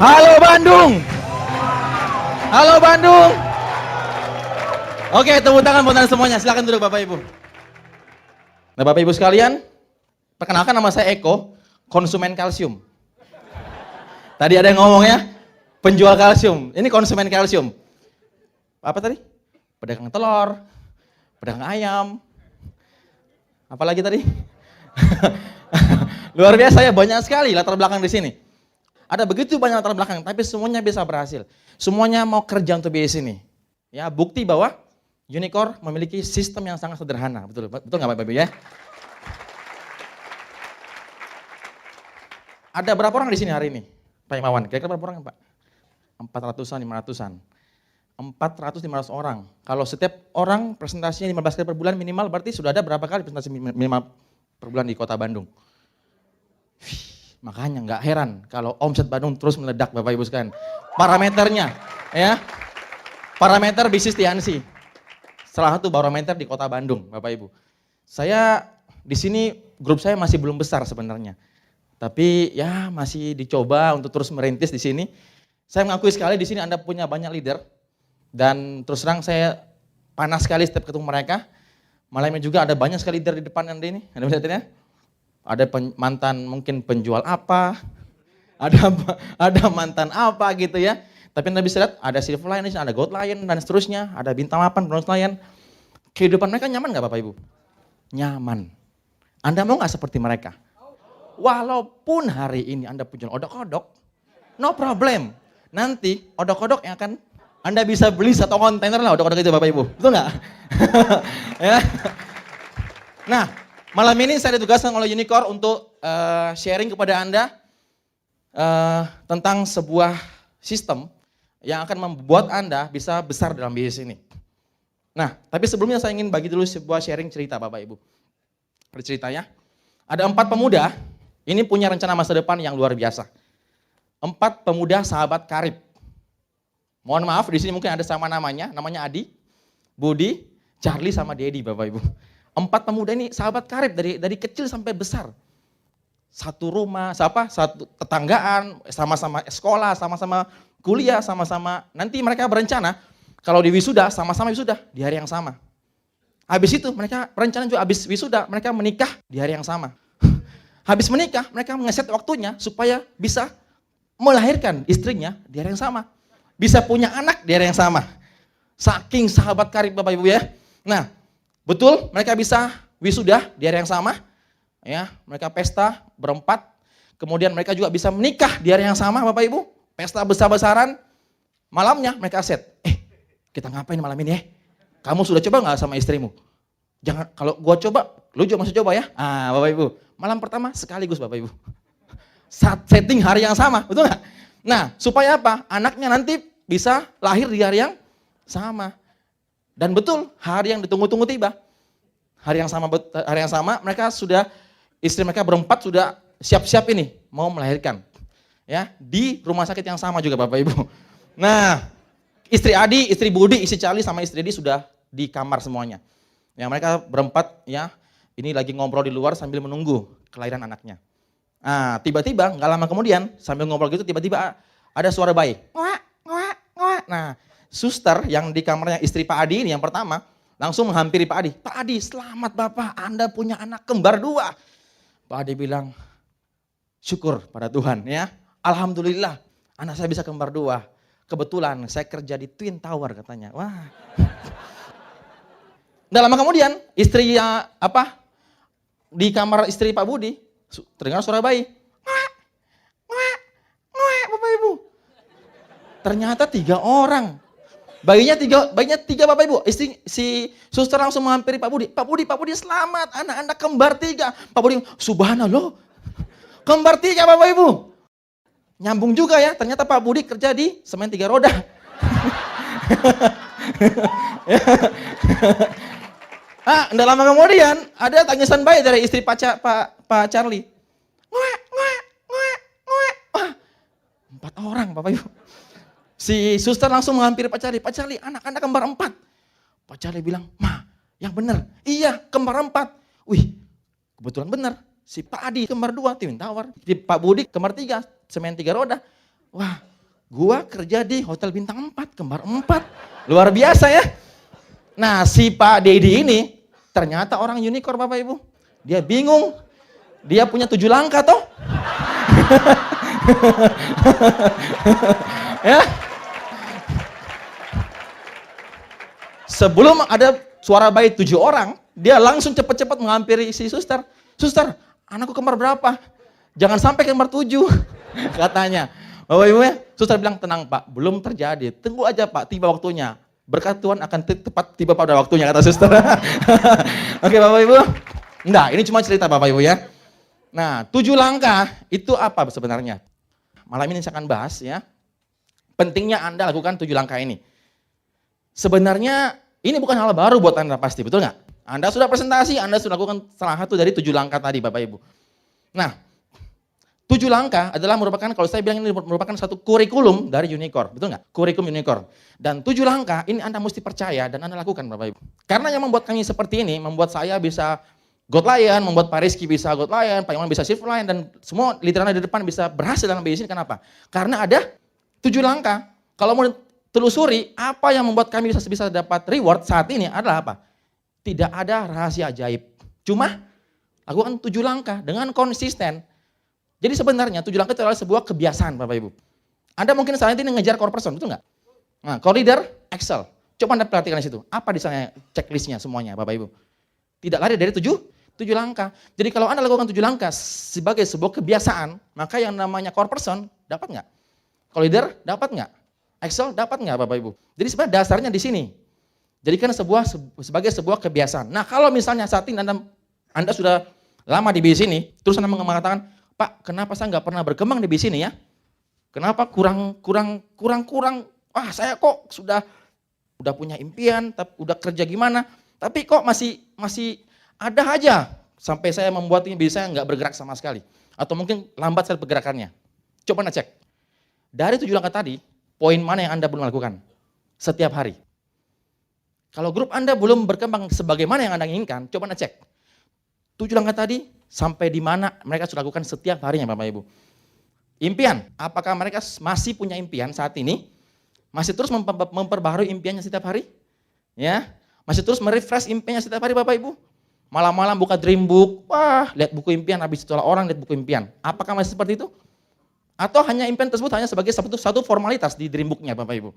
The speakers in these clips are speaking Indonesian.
Halo Bandung. Halo Bandung. Oke, tepuk tangan buat semuanya. Silakan duduk Bapak Ibu. Nah, Bapak Ibu sekalian, perkenalkan nama saya Eko, konsumen kalsium. Tadi ada yang ngomong ya, penjual kalsium. Ini konsumen kalsium. Apa tadi? Pedagang telur, pedagang ayam. Apalagi tadi? Luar biasa ya, banyak sekali latar belakang di sini. Ada begitu banyak latar belakang, tapi semuanya bisa berhasil. Semuanya mau kerja untuk bisnis ini. Ya, bukti bahwa Unicorn memiliki sistem yang sangat sederhana. Betul nggak Bapak Ibu ya? Ada berapa orang di sini hari ini? Pak Imawan, kira-kira berapa orang Pak? 400-an, 500-an. 400-500 orang. Kalau setiap orang presentasinya 15 kali per bulan minimal, berarti sudah ada berapa kali presentasi minimal per bulan di kota Bandung? Makanya nggak heran kalau omset Bandung terus meledak Bapak Ibu sekalian. Parameternya, ya, parameter bisnis Tiansi. Salah satu barometer di kota Bandung, Bapak Ibu. Saya di sini grup saya masih belum besar sebenarnya, tapi ya masih dicoba untuk terus merintis di sini. Saya mengakui sekali di sini Anda punya banyak leader dan terus terang saya panas sekali setiap ketemu mereka. Malamnya juga ada banyak sekali leader di depan Anda ini. Anda bisa lihat ya? Ada mantan mungkin penjual apa, ada mantan apa gitu ya. Tapi Anda bisa lihat ada Silver Lion, ada Gold Lion dan seterusnya, ada Bintang 8, Bronze Lion. Kehidupan mereka nyaman nggak Bapak Ibu? Nyaman. Anda mau nggak seperti mereka? Walaupun hari ini Anda punya odok-odok, no problem. Nanti odok-odok yang akan Anda bisa beli 1 kontainer lah odok-odok itu Bapak Ibu. Betul nggak? Ya. Nah, malam ini saya ditugaskan oleh Unicorn untuk sharing kepada Anda tentang sebuah sistem yang akan membuat Anda bisa besar dalam bisnis ini. Nah, tapi sebelumnya saya ingin bagi dulu sebuah sharing cerita Bapak Ibu. Ceritanya, ada 4 pemuda, ini punya rencana masa depan yang luar biasa. 4 pemuda sahabat karib. Mohon maaf, di sini mungkin ada sama namanya Adi, Budi, Charlie sama Dedi Bapak Ibu. 4 pemuda ini sahabat karib dari kecil sampai besar. Satu rumah, satu tetanggaan, sama-sama sekolah, sama-sama kuliah, sama-sama. Nanti mereka berencana kalau di wisuda sama-sama wisuda di hari yang sama. Habis itu mereka berencana juga habis wisuda mereka menikah di hari yang sama. Habis menikah mereka ngeset waktunya supaya bisa melahirkan istrinya di hari yang sama. Bisa punya anak di hari yang sama. Saking sahabat karib Bapak Ibu ya. Nah, betul, mereka bisa wisuda di hari yang sama, ya, mereka pesta berempat, kemudian mereka juga bisa menikah di hari yang sama, Bapak Ibu, pesta besar-besaran, malamnya mereka set, kita ngapain malam ini ya? Kamu sudah coba nggak sama istrimu? Jangan, kalau gua coba, lu juga masih coba ya? Ah, Bapak Ibu, malam pertama sekaligus Bapak Ibu, setting hari yang sama, betul nggak? Nah, supaya apa? Anaknya nanti bisa lahir di hari yang sama. Dan betul, hari yang ditunggu-tunggu tiba. Hari yang sama mereka sudah, istri mereka berempat sudah siap-siap ini mau melahirkan. Ya, di rumah sakit yang sama juga Bapak Ibu. Nah, istri Adi, istri Budi, istri Charlie sama istri Dedi sudah di kamar semuanya. Ya, mereka berempat ya, ini lagi ngobrol di luar sambil menunggu kelahiran anaknya. Nah, tiba-tiba nggak lama kemudian sambil ngobrol gitu tiba-tiba ada suara bayi. Ngwak, ngwak, ngwak. Nah, suster yang di kamarnya istri Pak Adi ini yang pertama, langsung menghampiri Pak Adi. Pak Adi, selamat Bapak, Anda punya anak kembar 2. Pak Adi bilang, syukur pada Tuhan ya. Alhamdulillah, anak saya bisa kembar 2. Kebetulan saya kerja di Twin Tower katanya. Wah. Nggak lama kemudian, istri di kamar istri Pak Budi, terdengar suara bayi. Ngwak, ngwak, ngwak, Bapak Ibu. Ternyata 3 orang. Bayinya tiga Bapak Ibu. Si suster langsung menghampiri Pak Budi. Pak Budi selamat, anak-anak kembar 3. Pak Budi, subhanallah. Kembar 3 Bapak Ibu. Nyambung juga ya, ternyata Pak Budi kerja di semen 3 roda. Nggak lama kemudian ada tangisan bayi dari istri Pak Charlie. Ngwek, ngwek, ngwek, ngwek. Wah, 4 orang Bapak Ibu. Si suster langsung menghampiri Pak Charlie, anak-anak kembar 4. Pak Charlie bilang, "Ma, yang benar." "Iya, kembar 4. Wih, kebetulan benar. Si Pak Adi kembar 2, Twin Tower. Si Pak Budi kembar 3, semen 3 roda. Wah, Gua kerja di Hotel Bintang 4, kembar 4. Luar biasa ya. Nah, si Pak Dedi ini ternyata orang unicorn Bapak Ibu. Dia bingung. Dia punya 7 langkah toh. Ya. Sebelum ada suara bayi 7 orang, dia langsung cepat-cepat menghampiri si suster. Suster, anakku kembar berapa? Jangan sampai kembar 7, katanya. Bapak Ibu ya, suster bilang, tenang Pak, belum terjadi. Tunggu aja Pak, tiba waktunya. Berkat Tuhan akan tepat tiba pada waktunya, kata suster. Oke Bapak Ibu. Nah, ini cuma cerita Bapak Ibu ya. Nah, 7 langkah itu apa sebenarnya? Malam ini saya akan bahas ya. Pentingnya Anda lakukan 7 langkah ini. Sebenarnya ini bukan hal baru buat Anda pasti, betul nggak? Anda sudah presentasi, Anda sudah lakukan salah satu dari 7 langkah tadi Bapak Ibu. Nah, 7 langkah adalah merupakan, kalau saya bilang ini merupakan satu kurikulum dari unicorn, betul nggak? Kurikulum unicorn. Dan 7 langkah ini Anda mesti percaya dan Anda lakukan Bapak Ibu. Karena yang membuat kami seperti ini, membuat saya bisa God Lion, membuat Pak Rizky bisa God Lion, Pak Iman bisa Silver Lion, dan semua literal di depan bisa berhasil dalam bisnis ini. Kenapa? Karena ada 7 langkah. Kalau mau telusuri, apa yang membuat kami bisa dapat reward saat ini adalah apa? Tidak ada rahasia ajaib. Cuma lakukan 7 langkah dengan konsisten. Jadi sebenarnya 7 langkah itu adalah sebuah kebiasaan Bapak Ibu. Anda mungkin saat ini ngejar core person, betul nggak? Nah, core leader, Excel. Coba Anda perhatikan di situ. Apa di sana checklistnya semuanya Bapak Ibu? Tidak lari dari 7 langkah. Jadi kalau Anda lakukan 7 langkah sebagai sebuah kebiasaan, maka yang namanya core person dapat nggak? Core leader dapat nggak? Excel dapat nggak Bapak Ibu? Jadi sebenarnya dasarnya di sini. Jadikan sebagai sebuah kebiasaan. Nah kalau misalnya saat ini Anda sudah lama di bisnis ini, terus Anda mengatakan, Pak, kenapa saya nggak pernah berkembang di bisnis ini ya? Kenapa kurang, wah saya kok sudah punya impian, udah kerja gimana, tapi kok masih ada aja sampai saya membuat ini bisnis saya nggak bergerak sama sekali. Atau mungkin lambat sekali pergerakannya. Coba Anda cek. Dari 7 langkah tadi, poin mana yang Anda belum lakukan? Setiap hari. Kalau grup Anda belum berkembang sebagaimana yang Anda inginkan, coba Anda cek. 7 langkah tadi, sampai di mana mereka sudah lakukan setiap harinya Bapak Ibu. Impian, apakah mereka masih punya impian saat ini? Masih terus memperbaharui impiannya setiap hari? Ya, masih terus merefresh impiannya setiap hari Bapak Ibu? Malam-malam buka dream book, wah lihat buku impian, habis setelah orang lihat buku impian. Apakah masih seperti itu? Atau hanya impian tersebut hanya sebagai satu formalitas di dream book-nya Bapak Ibu?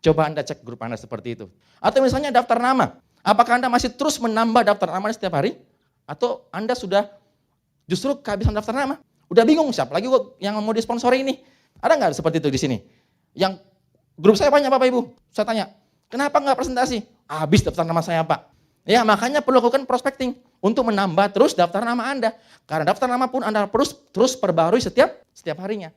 Coba Anda cek grup Anda seperti itu. Atau misalnya daftar nama, apakah Anda masih terus menambah daftar nama setiap hari? Atau Anda sudah justru kehabisan daftar nama? Udah bingung siapa lagi yang mau disponsori ini? Ada nggak seperti itu di sini? Yang grup saya banyak Bapak Ibu, saya tanya, kenapa nggak presentasi? Habis daftar nama saya Pak. Ya makanya perlu lakukan prospecting untuk menambah terus daftar nama Anda. Karena daftar nama pun Anda terus perbarui setiap harinya.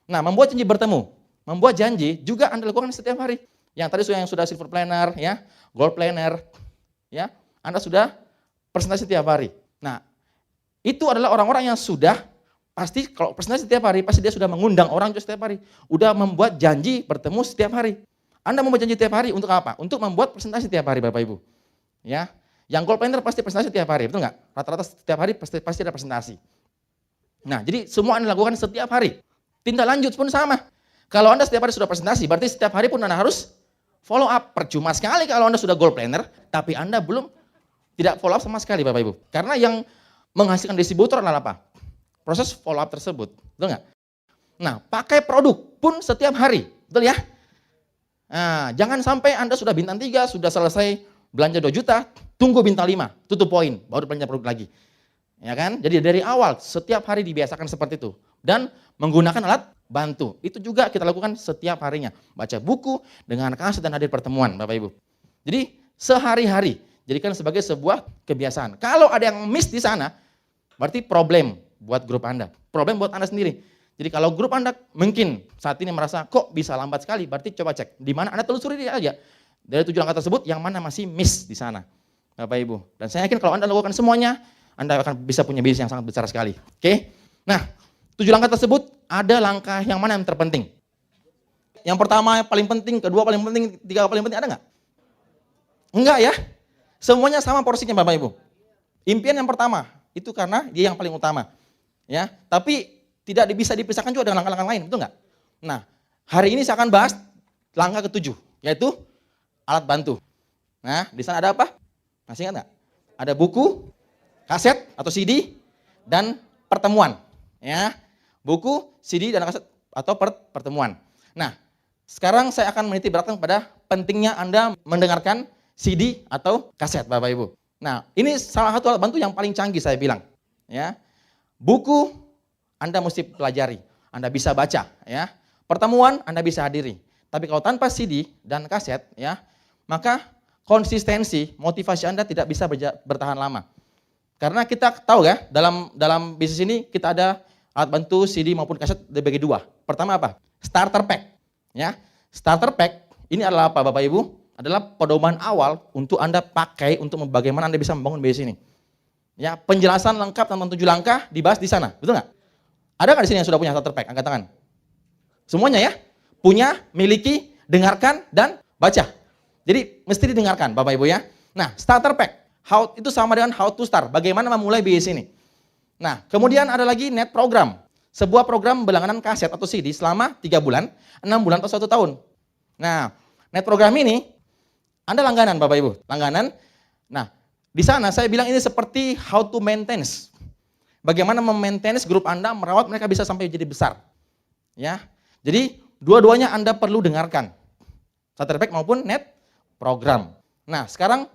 Nah membuat janji bertemu, membuat janji juga Anda lakukan setiap hari. Yang tadi yang sudah silver planner, ya, gold planner, ya, Anda sudah presentasi setiap hari. Nah itu adalah orang-orang yang sudah pasti kalau presentasi setiap hari pasti dia sudah mengundang orang juga setiap hari. Udah membuat janji bertemu setiap hari. Anda membuat janji setiap hari untuk apa? Untuk membuat presentasi setiap hari Bapak Ibu. Ya, yang gold planner pasti presentasi setiap hari, betul nggak? Rata-rata setiap hari pasti ada presentasi. Nah, jadi semua Anda lakukan setiap hari. Tindak lanjut pun sama. Kalau Anda setiap hari sudah presentasi, berarti setiap hari pun Anda harus follow up. Percuma sekali kalau Anda sudah gold planner, tapi Anda tidak follow up sama sekali Bapak Ibu. Karena yang menghasilkan distributor adalah apa? Proses follow up tersebut, betul nggak? Nah, pakai produk pun setiap hari, betul ya? Nah, jangan sampai Anda sudah bintang 3, sudah selesai belanja 2 juta, tunggu bintang 5, tutup poin, baru belanja produk lagi. Ya kan? Jadi dari awal setiap hari dibiasakan seperti itu. Dan menggunakan alat bantu. Itu juga kita lakukan setiap harinya. Baca buku, dengan kaset dan hadir pertemuan Bapak Ibu. Jadi sehari-hari jadikan sebagai sebuah kebiasaan. Kalau ada yang miss di sana, berarti problem buat grup Anda. Problem buat Anda sendiri. Jadi kalau grup Anda mungkin saat ini merasa kok bisa lambat sekali, berarti coba cek di mana Anda telusuri dia aja. Dari 7 langkah tersebut yang mana masih miss di sana Bapak Ibu. Dan saya yakin kalau Anda lakukan semuanya, Anda akan bisa punya bisnis yang sangat besar sekali. Oke? Nah, 7 langkah tersebut ada langkah yang mana yang terpenting? Yang pertama yang paling penting, kedua paling penting, tiga paling penting, ada nggak? Enggak ya? Semuanya sama porsinya Bapak Ibu. Impian yang pertama, itu karena dia yang paling utama. Ya, tapi tidak bisa dipisahkan juga dengan langkah-langkah lain, betul nggak? Nah, Hari ini saya akan bahas langkah ketujuh, yaitu alat bantu. Nah, di sana ada apa? Masih ingat nggak? Ada buku, kaset atau CD, dan pertemuan. Ya, buku, CD, dan kaset atau pertemuan. Nah, sekarang saya akan menitik beratkan pada pentingnya Anda mendengarkan CD atau kaset, Bapak Ibu. Nah, ini salah satu alat bantu yang paling canggih saya bilang. Ya, buku Anda mesti pelajari, Anda bisa baca. Ya, pertemuan Anda bisa hadiri. Tapi kalau tanpa CD dan kaset, ya, maka konsistensi, motivasi Anda tidak bisa bertahan lama. Karena kita tahu ya, dalam bisnis ini kita ada alat bantu CD maupun kaset dibagi dua. Pertama apa? Starter pack. Ya, starter pack ini adalah apa, Bapak Ibu? Adalah pedoman awal untuk Anda pakai untuk bagaimana Anda bisa membangun bisnis ini. Ya, penjelasan lengkap tentang 7 langkah dibahas di sana, betul nggak? Ada nggak di sini yang sudah punya starter pack? Angkat tangan. Semuanya ya? Punya, miliki, dengarkan, dan baca. Jadi mesti didengarkan Bapak Ibu ya. Nah, starter pack, itu sama dengan how to start, bagaimana memulai bisnis ini. Nah, kemudian ada lagi net program. Sebuah program berlangganan kaset atau CD selama 3 bulan, 6 bulan atau 1 tahun. Nah, net program ini Anda langganan Bapak Ibu, langganan. Nah, di sana saya bilang ini seperti how to maintain. Bagaimana memaintain grup Anda, merawat mereka bisa sampai jadi besar. Ya. Jadi, dua-duanya Anda perlu dengarkan. Starter pack maupun net program. Nah, sekarang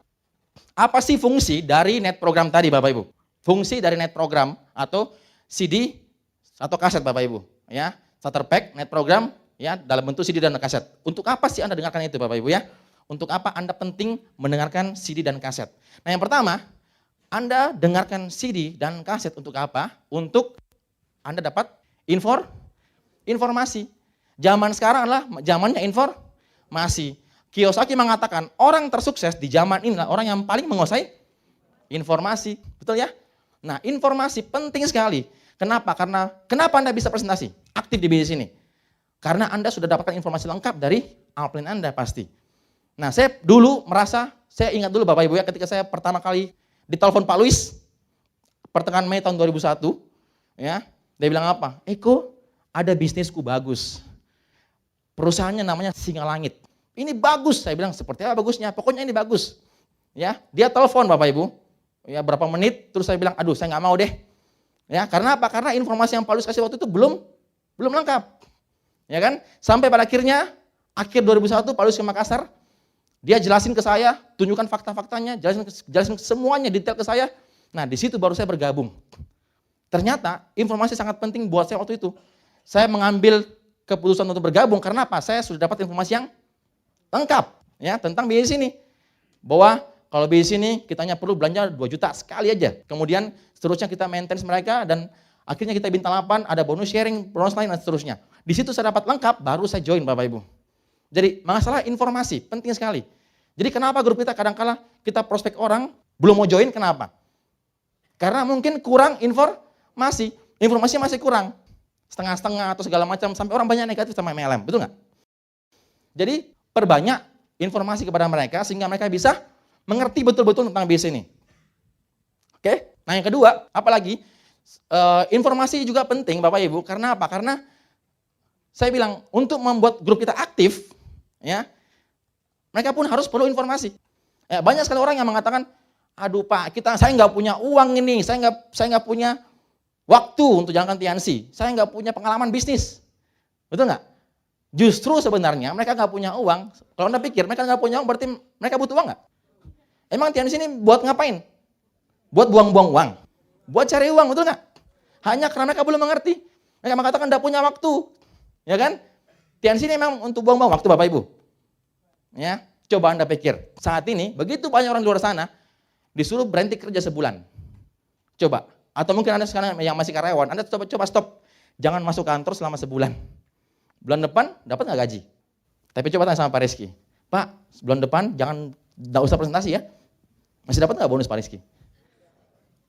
apa sih fungsi dari net program tadi Bapak Ibu? Fungsi dari net program atau CD atau kaset Bapak Ibu, ya. Starter pack, net program, ya, dalam bentuk CD dan kaset. Untuk apa sih Anda dengarkan itu Bapak Ibu ya? Untuk apa Anda penting mendengarkan CD dan kaset? Nah, yang pertama, Anda dengarkan CD dan kaset untuk apa? Untuk Anda dapat informasi. Zaman sekarang adalah zamannya informasi. Kiyosaki mengatakan orang tersukses di zaman ini adalah orang yang paling menguasai informasi. Betul ya? Nah, informasi penting sekali. Kenapa? Karena kenapa Anda bisa presentasi aktif di bisnis ini? Karena Anda sudah dapatkan informasi lengkap dari upline Anda pasti. Nah, saya ingat dulu Bapak Ibu ya, ketika saya pertama kali ditelepon Pak Luis, pertengahan Mei tahun 2001, ya, dia bilang apa? Eko, ada bisnisku bagus. Perusahaannya namanya Singa Langit. Ini bagus, saya bilang seperti apa bagusnya? Pokoknya ini bagus. Ya, dia telepon Bapak Ibu, ya berapa menit, terus saya bilang, aduh saya nggak mau deh. Ya, karena apa? Karena informasi yang Pak Luis kasih waktu itu belum lengkap. Ya kan? Sampai pada akhir 2001 Pak Luis ke Makassar, dia jelasin ke saya, tunjukkan fakta-faktanya, jelasin semuanya detail ke saya. Nah, di situ baru saya bergabung. Ternyata informasi sangat penting buat saya waktu itu. Saya mengambil keputusan untuk bergabung karena apa? Saya sudah dapat informasi yang lengkap ya tentang bisnis ini. Bahwa kalau bisnis ini kita hanya perlu belanja 2 juta sekali aja. Kemudian seterusnya kita maintain mereka dan akhirnya kita bintang 8, ada bonus sharing, bonus lain dan seterusnya. Di situ saya dapat lengkap, baru saya join Bapak Ibu. Jadi masalah informasi penting sekali. Jadi kenapa grup kita kadang-kala kita prospek orang belum mau join, kenapa? Karena mungkin kurang informasi masih kurang. Setengah-setengah atau segala macam, sampai orang banyak negatif sama MLM, betul nggak? Jadi perbanyak informasi kepada mereka sehingga mereka bisa mengerti betul-betul tentang bisnis ini. Oke, nah yang kedua, apalagi informasi juga penting Bapak Ibu, karena apa? Karena saya bilang untuk membuat grup kita aktif, ya, mereka pun harus perlu informasi. Ya, banyak sekali orang yang mengatakan, aduh Pak, saya nggak punya uang ini, saya nggak punya waktu untuk jalankan TNC, saya nggak punya pengalaman bisnis, betul nggak? Justru sebenarnya mereka nggak punya uang. Kalau Anda pikir mereka nggak punya uang, berarti mereka butuh uang nggak? Emang TNC ini buat ngapain? Buat buang-buang uang, buat cari uang, betul nggak? Hanya karena mereka belum mengerti. Mereka mengatakan nggak punya waktu, ya kan? TNC ini memang untuk buang-buang waktu Bapak Ibu. Ya, coba Anda pikir saat ini begitu banyak orang di luar sana disuruh berhenti kerja sebulan. Coba, atau mungkin Anda sekarang yang masih karyawan, Anda coba stop, jangan masuk kantor selama sebulan. Bulan depan dapat nggak gaji? Tapi coba tanya sama Pak Rizky, Pak, bulan depan nggak usah presentasi ya, masih dapat nggak bonus Pak Rizky?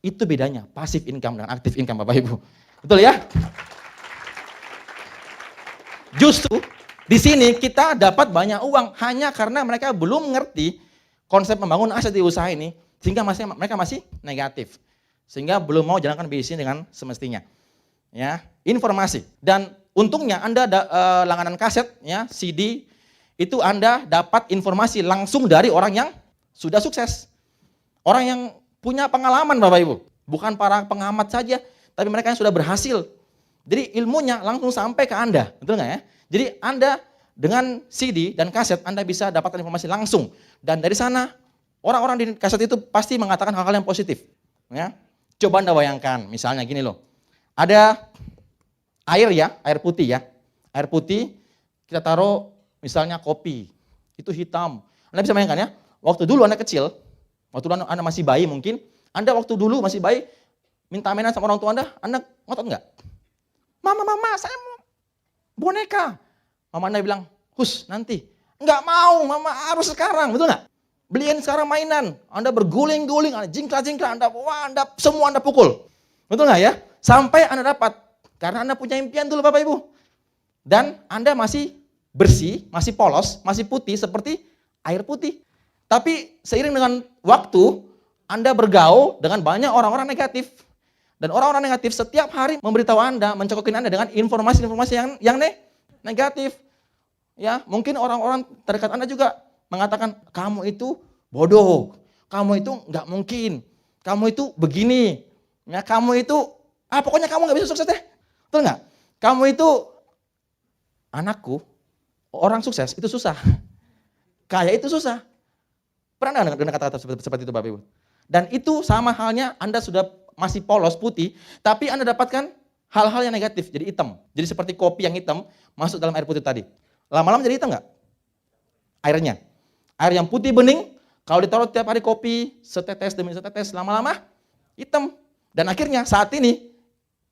Itu bedanya pasif income dengan aktif income Bapak Ibu, betul ya? Justru di sini kita dapat banyak uang hanya karena mereka belum mengerti konsep membangun aset di usaha ini, sehingga mereka masih negatif, sehingga belum mau jalankan bisnis dengan semestinya. Ya, informasi. Dan Untungnya Anda langganan kaset, ya, CD, itu Anda dapat informasi langsung dari orang yang sudah sukses. Orang yang punya pengalaman Bapak Ibu. Bukan para pengamat saja, tapi mereka yang sudah berhasil. Jadi ilmunya langsung sampai ke Anda, betul nggak ya? Jadi Anda dengan CD dan kaset Anda bisa dapatkan informasi langsung. Dan dari sana orang-orang di kaset itu pasti mengatakan hal-hal yang positif. Ya. Coba Anda bayangkan, misalnya gini loh. Ada air ya, air putih ya. Air putih kita taruh misalnya kopi, itu hitam. Anda bisa bayangkan ya, waktu dulu Anda kecil, waktu dulu Anda masih bayi mungkin, Anda waktu dulu masih bayi, minta mainan sama orang tua Anda ngotot nggak? Mama, saya mau boneka. Mama Anda bilang, nanti. Enggak mau, Mama harus sekarang, betul nggak? Beliin sekarang mainan. Anda berguling-guling, Anda jingkrak-jingkrak, semua Anda pukul. Betul nggak ya? Sampai Anda dapat. Karena Anda punya impian dulu Bapak Ibu. Dan Anda masih bersih, masih polos, masih putih seperti air putih. Tapi seiring dengan waktu, Anda bergaul dengan banyak orang-orang negatif. Dan orang-orang negatif setiap hari memberitahu Anda, mencokokin Anda dengan informasi-informasi yang negatif. Ya, mungkin orang-orang terdekat Anda juga mengatakan, kamu itu bodoh, kamu itu nggak mungkin, kamu itu begini, ya kamu itu, pokoknya kamu nggak bisa sukses deh, betul nggak? Kamu itu, anakku, orang sukses itu susah, kaya itu susah. Pernah nggak dengar kata-kata seperti itu Bapak Ibu? Dan itu sama halnya Anda sudah masih polos putih, tapi Anda dapatkan hal-hal yang negatif, jadi hitam. Jadi seperti kopi yang hitam masuk dalam air putih tadi. Lama-lama jadi hitam nggak? Airnya. Air yang putih bening, kalau ditaruh tiap hari kopi, setetes demi setetes, lama-lama hitam. Dan akhirnya saat ini,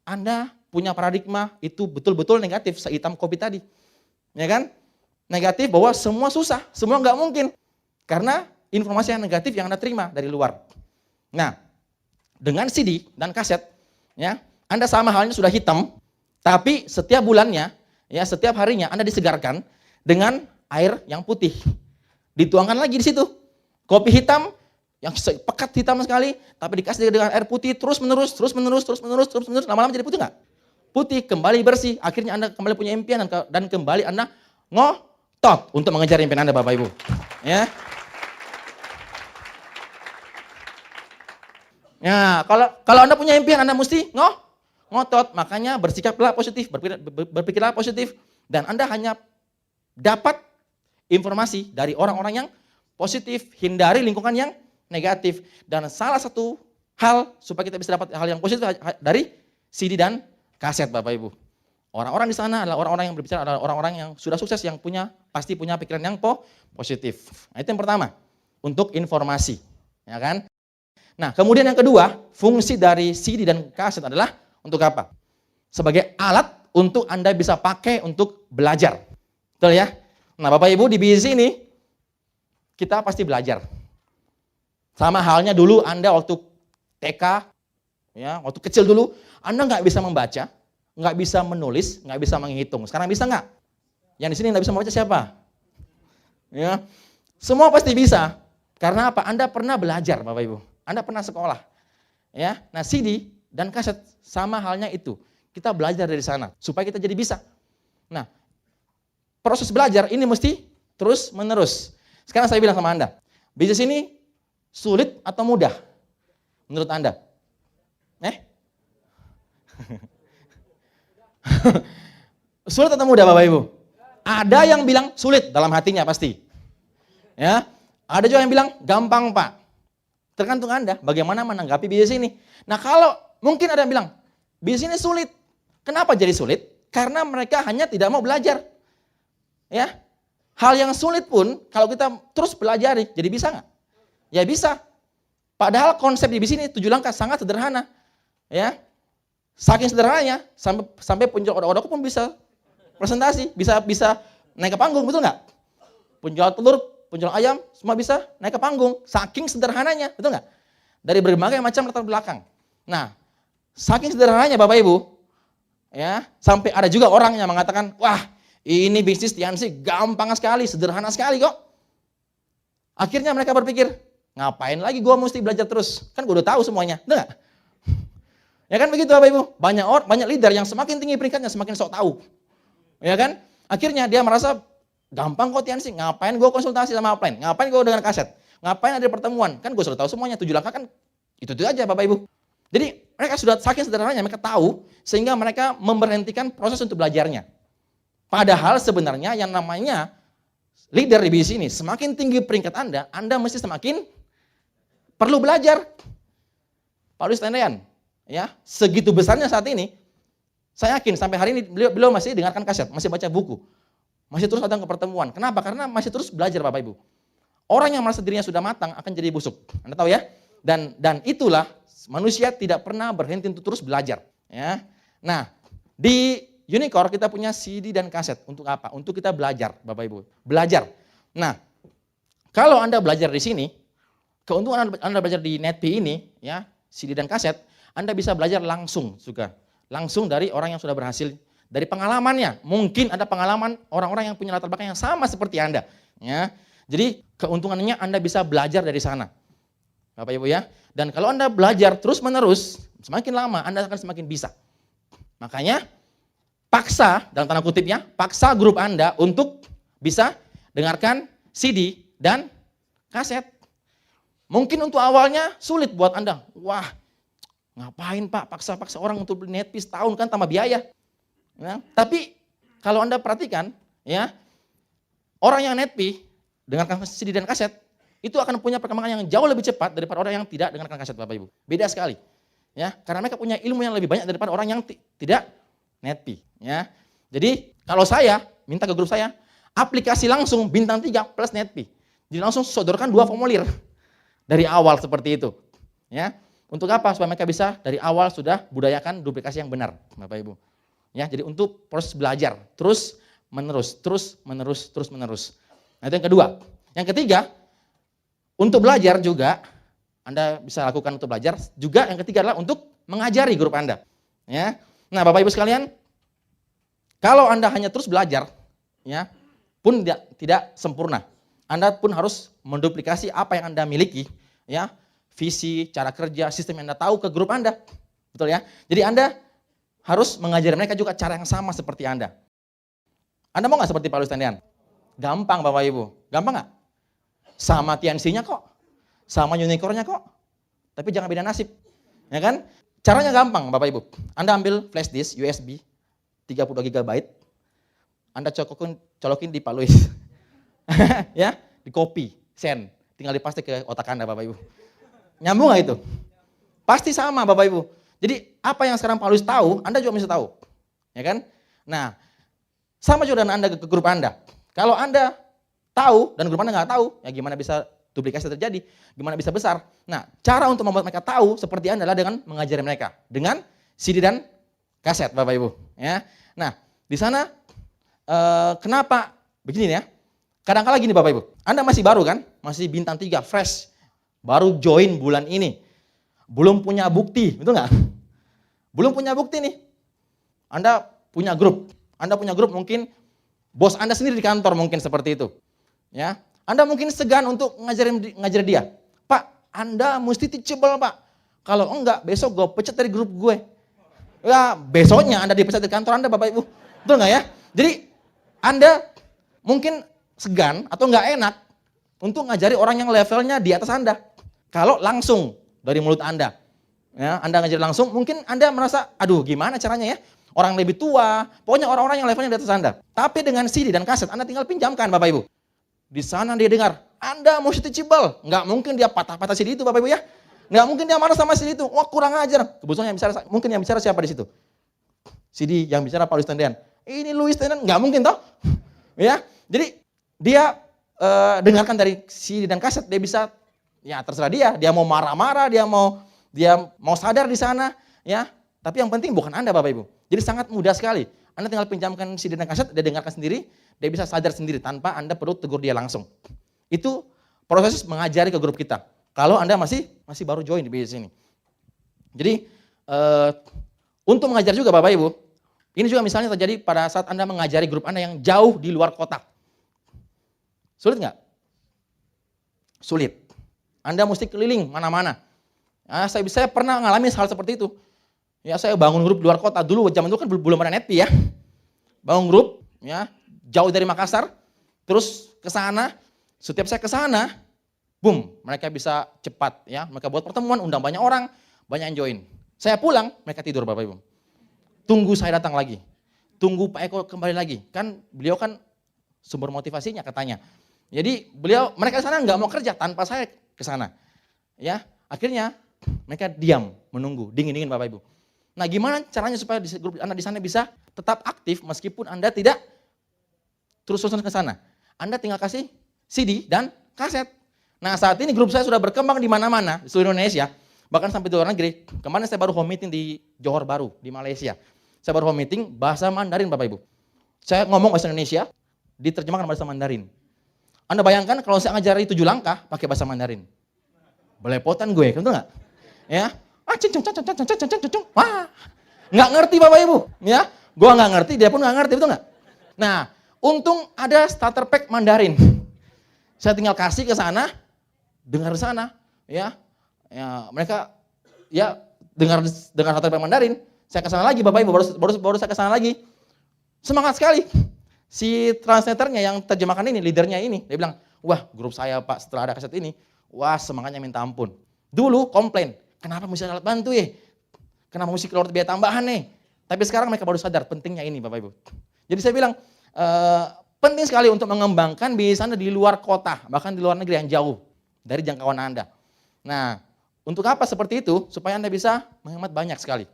Anda punya paradigma itu betul-betul negatif, sehitam kopi tadi. Ya kan? Negatif bahwa semua susah, semua nggak mungkin. Karena informasi yang negatif yang Anda terima dari luar. Nah, dengan CD dan kaset, ya, Anda sama halnya sudah hitam, tapi setiap bulannya, ya setiap harinya Anda disegarkan dengan air yang putih. Dituangkan lagi di situ. Kopi hitam yang pekat hitam sekali, tapi dikasih dengan air putih terus menerus, lama-lama jadi putih nggak? Putih, kembali bersih. Akhirnya Anda kembali punya impian dan kembali Anda ngotot untuk mengejar impian Anda Bapak Ibu. Ya. Ya, kalau Anda punya impian Anda mesti ngotot, makanya bersikaplah positif, berpikirlah positif, dan Anda hanya dapat informasi dari orang-orang yang positif, hindari lingkungan yang negatif. Dan salah satu hal supaya kita bisa dapat hal yang positif dari CD dan kaset Bapak Ibu. Orang-orang di sana adalah orang-orang yang berbicara, adalah orang-orang yang sudah sukses, yang pasti punya pikiran yang positif. Nah, itu yang pertama, untuk informasi, ya kan? Nah, kemudian yang kedua, fungsi dari CD dan kaset adalah untuk apa? Sebagai alat untuk Anda bisa pakai untuk belajar. Betul ya? Nah, Bapak Ibu di BIS ini kita pasti belajar. Sama halnya dulu Anda waktu TK, ya, waktu kecil dulu, Anda nggak bisa membaca, nggak bisa menulis, nggak bisa menghitung. Sekarang bisa nggak? Yang di sini nggak bisa membaca siapa? Ya, semua pasti bisa. Karena apa? Anda pernah belajar, Bapak Ibu. Anda pernah sekolah. Ya, nah CD dan kaset sama halnya itu. Kita belajar dari sana supaya kita jadi bisa. Nah, proses belajar ini mesti terus menerus. Sekarang saya bilang sama Anda, bisnis ini sulit atau mudah menurut Anda? Sulit atau mudah Bapak Ibu? Ada yang bilang sulit dalam hatinya pasti. Ya, ada juga yang bilang gampang Pak. Tergantung Anda bagaimana menanggapi bisnis ini. Nah, kalau mungkin ada yang bilang bisnis ini sulit. Kenapa jadi sulit? Karena mereka hanya tidak mau belajar. Ya, hal yang sulit pun kalau kita terus belajar, jadi bisa nggak? Ya bisa. Padahal konsep di bisnis ini 7 langkah sangat sederhana. Ya, saking sederhananya sampai penjual odok-odok pun bisa presentasi, bisa naik ke panggung, betul nggak? Penjual telur, penjual ayam, semua bisa naik ke panggung. Saking sederhananya, betul nggak? Dari berbagai macam latar belakang. Nah, saking sederhananya Bapak Ibu, ya sampai ada juga orang yang mengatakan, wah ini bisnis Tiansi gampang sekali, sederhana sekali kok. Akhirnya mereka berpikir, ngapain lagi gue mesti belajar terus? Kan gue udah tahu semuanya, betul nggak? Ya kan begitu Bapak Ibu, banyak leader yang semakin tinggi peringkatnya semakin sok tahu. Ya kan? Akhirnya dia merasa gampang kok Tiansi, ngapain gue konsultasi sama offline, ngapain gue dengan kaset, ngapain ada pertemuan, kan gue sudah tahu semuanya, 7 langkah kan itu aja Bapak Ibu. Jadi mereka sudah saking sederhananya, mereka tahu sehingga mereka memberhentikan proses untuk belajarnya. Padahal sebenarnya yang namanya leader di bisnis ini, semakin tinggi peringkat Anda mesti semakin perlu belajar. Paulus Tendean, ya, segitu besarnya saat ini, saya yakin sampai hari ini beliau masih dengarkan kaset, masih baca buku, masih terus datang ke pertemuan. Kenapa? Karena masih terus belajar Bapak Ibu. Orang yang merasa dirinya sudah matang akan jadi busuk. Anda tahu ya? Dan itulah manusia tidak pernah berhenti untuk terus belajar. Ya. Nah, di Unicore kita punya CD dan kaset. Untuk apa? Untuk kita belajar Bapak Ibu. Belajar. Nah, kalau Anda belajar di sini, keuntungan Anda belajar di NetP ini, ya, CD dan kaset, Anda bisa belajar langsung juga. Langsung dari orang yang sudah berhasil, dari pengalamannya. Mungkin ada pengalaman orang-orang yang punya latar belakang yang sama seperti Anda. Ya. Jadi keuntungannya Anda bisa belajar dari sana. Bapak Ibu ya. Dan kalau Anda belajar terus menerus, semakin lama Anda akan semakin bisa. Makanya paksa, dalam tanda kutip ya, paksa grup Anda untuk bisa dengarkan CD dan kaset. Mungkin untuk awalnya sulit buat Anda. Wah, ngapain Pak paksa-paksa orang untuk beli NetP setahun kan tambah biaya. Ya, tapi kalau Anda perhatikan ya, orang yang NetP dengarkan CD dan kaset itu akan punya perkembangan yang jauh lebih cepat daripada orang yang tidak dengarkan kaset Bapak Ibu. Beda sekali. Ya, karena mereka punya ilmu yang lebih banyak daripada orang yang tidak NetP, ya. Jadi kalau saya minta ke grup saya aplikasi langsung bintang 3 plus NetP. Jadi langsung sodorkan 2 formulir dari awal seperti itu. Ya. Untuk apa? Supaya mereka bisa dari awal sudah budayakan duplikasi yang benar, Bapak Ibu. Ya, jadi untuk proses belajar terus menerus. Nah, itu yang kedua. Yang ketiga, untuk belajar juga Anda bisa lakukan untuk belajar. Juga yang ketiga adalah untuk mengajari grup Anda. Ya. Nah, Bapak Ibu sekalian, kalau Anda hanya terus belajar, ya, pun tidak sempurna. Anda pun harus menduplikasi apa yang Anda miliki, ya, visi, cara kerja, sistem yang Anda tahu ke grup Anda. Betul ya? Jadi Anda harus mengajari mereka juga cara yang sama seperti Anda. Anda mau nggak seperti Paulus Tendean? Gampang Bapak Ibu. Gampang nggak? Sama Tiansi-nya kok. Sama Unicore-nya kok. Tapi jangan beda nasib. Ya kan? Caranya gampang Bapak Ibu. Anda ambil flash disk USB 32 GB. Anda colokin di Paulus. Ya, di copy, send. Tinggal dipaste ke otak Anda Bapak Ibu. Nyambung nggak itu? Pasti sama Bapak Ibu. Jadi apa yang sekarang Paulus tahu, Anda juga bisa tahu. Ya kan? Nah, sama juga dengan Anda ke grup Anda. Kalau Anda tahu dan grup Anda nggak tahu, ya gimana bisa duplikasi terjadi, gimana bisa besar. Nah, cara untuk membuat mereka tahu seperti Anda adalah dengan mengajari mereka. Dengan CD dan kaset Bapak Ibu. Ya. Nah, di sana kenapa begini ya? Kadang-kala gini Bapak Ibu, Anda masih baru kan? Masih bintang 3, fresh. Baru join bulan ini. Belum punya bukti, betul nggak? Belum punya bukti nih. Anda punya grup mungkin bos Anda sendiri di kantor mungkin seperti itu. Ya, Anda mungkin segan untuk ngajarin dia. Pak, Anda mesti teachable Pak. Kalau enggak, besok gue pecat dari grup gue. Ya, besoknya Anda dipecat dari kantor Anda Bapak Ibu. Betul nggak ya? Jadi Anda mungkin segan atau nggak enak untuk ngajari orang yang levelnya di atas Anda. Kalau langsung dari mulut Anda, ya, Anda ngajar langsung, mungkin Anda merasa, aduh gimana caranya ya? Orang lebih tua, pokoknya orang-orang yang levelnya di atas Anda. Tapi dengan CD dan kaset, Anda tinggal pinjamkan Bapak Ibu. Di sana dia dengar, Anda mesti teachable. Nggak mungkin dia patah-patah CD itu Bapak Ibu ya. Nggak mungkin dia marah sama CD itu, wah kurang ajar. Kebetulan yang bicara siapa di situ? CD yang bicara Paulus Tendean. Ini Louis Tendean, nggak mungkin toh. Ya, jadi dia dengarkan dari CD dan kaset, dia bisa, ya terserah dia mau marah-marah, dia mau sadar di sana, ya. Tapi yang penting bukan Anda Bapak Ibu. Jadi sangat mudah sekali. Anda tinggal pinjamkan CD dan kaset, dia dengarkan sendiri, dia bisa sadar sendiri tanpa Anda perlu tegur dia langsung. Itu proses mengajari ke grup kita. Kalau Anda masih baru join di bisnis ini. Jadi untuk mengajar juga Bapak Ibu, ini juga misalnya terjadi pada saat Anda mengajari grup Anda yang jauh di luar kota. Sulit nggak? Sulit. Anda mesti keliling mana-mana. Nah, saya pernah ngalamin hal seperti itu. Ya, saya bangun grup di luar kota dulu, zaman itu kan belum ada NetP ya. Bangun grup ya, jauh dari Makassar, terus ke sana, setiap saya ke sana, boom, mereka bisa cepat ya, mereka buat pertemuan, undang banyak orang, banyak yang join. Saya pulang, mereka tidur Bapak Ibu. Tunggu saya datang lagi. Tunggu Pak Eko kembali lagi. Kan beliau kan sumber motivasinya katanya. Jadi mereka ke sana nggak mau kerja tanpa saya ke sana. Ya, akhirnya mereka diam, menunggu, dingin-dingin Bapak Ibu. Nah, gimana caranya supaya grup Anda di sana bisa tetap aktif meskipun Anda tidak terus-terusan ke sana? Anda tinggal kasih CD dan kaset. Nah, saat ini grup saya sudah berkembang di mana-mana di seluruh Indonesia, bahkan sampai di luar negeri. Kemarin saya baru home meeting di Johor Bahru di Malaysia. Saya baru home meeting bahasa Mandarin Bapak Ibu. Saya ngomong bahasa Indonesia, diterjemahkan bahasa Mandarin. Anda bayangkan kalau saya ngajari 7 langkah pakai bahasa Mandarin. Belepotan gue, betul nggak? Ya, wah, nggak ngerti Bapak Ibu, ya, gue nggak ngerti, dia pun nggak ngerti, betul nggak? Nah, untung ada starter pack Mandarin, saya tinggal kasih ke sana, dengar di sana, ya mereka, ya dengar starter pack Mandarin, saya ke sana lagi Bapak Ibu, baru saya ke sana lagi, semangat sekali, si translatornya yang terjemahkan ini, leadernya ini, dia bilang, wah grup saya Pak setelah ada kaset ini, wah semangatnya minta ampun. Dulu komplain, kenapa mesti alat bantu ya? Kenapa mesti keluar biaya tambahan nih? Tapi sekarang mereka baru sadar pentingnya ini Bapak Ibu. Jadi saya bilang, penting sekali untuk mengembangkan bisnis Anda di luar kota, bahkan di luar negeri yang jauh dari jangkauan Anda. Nah, untuk apa seperti itu? Supaya Anda bisa menghemat banyak sekali.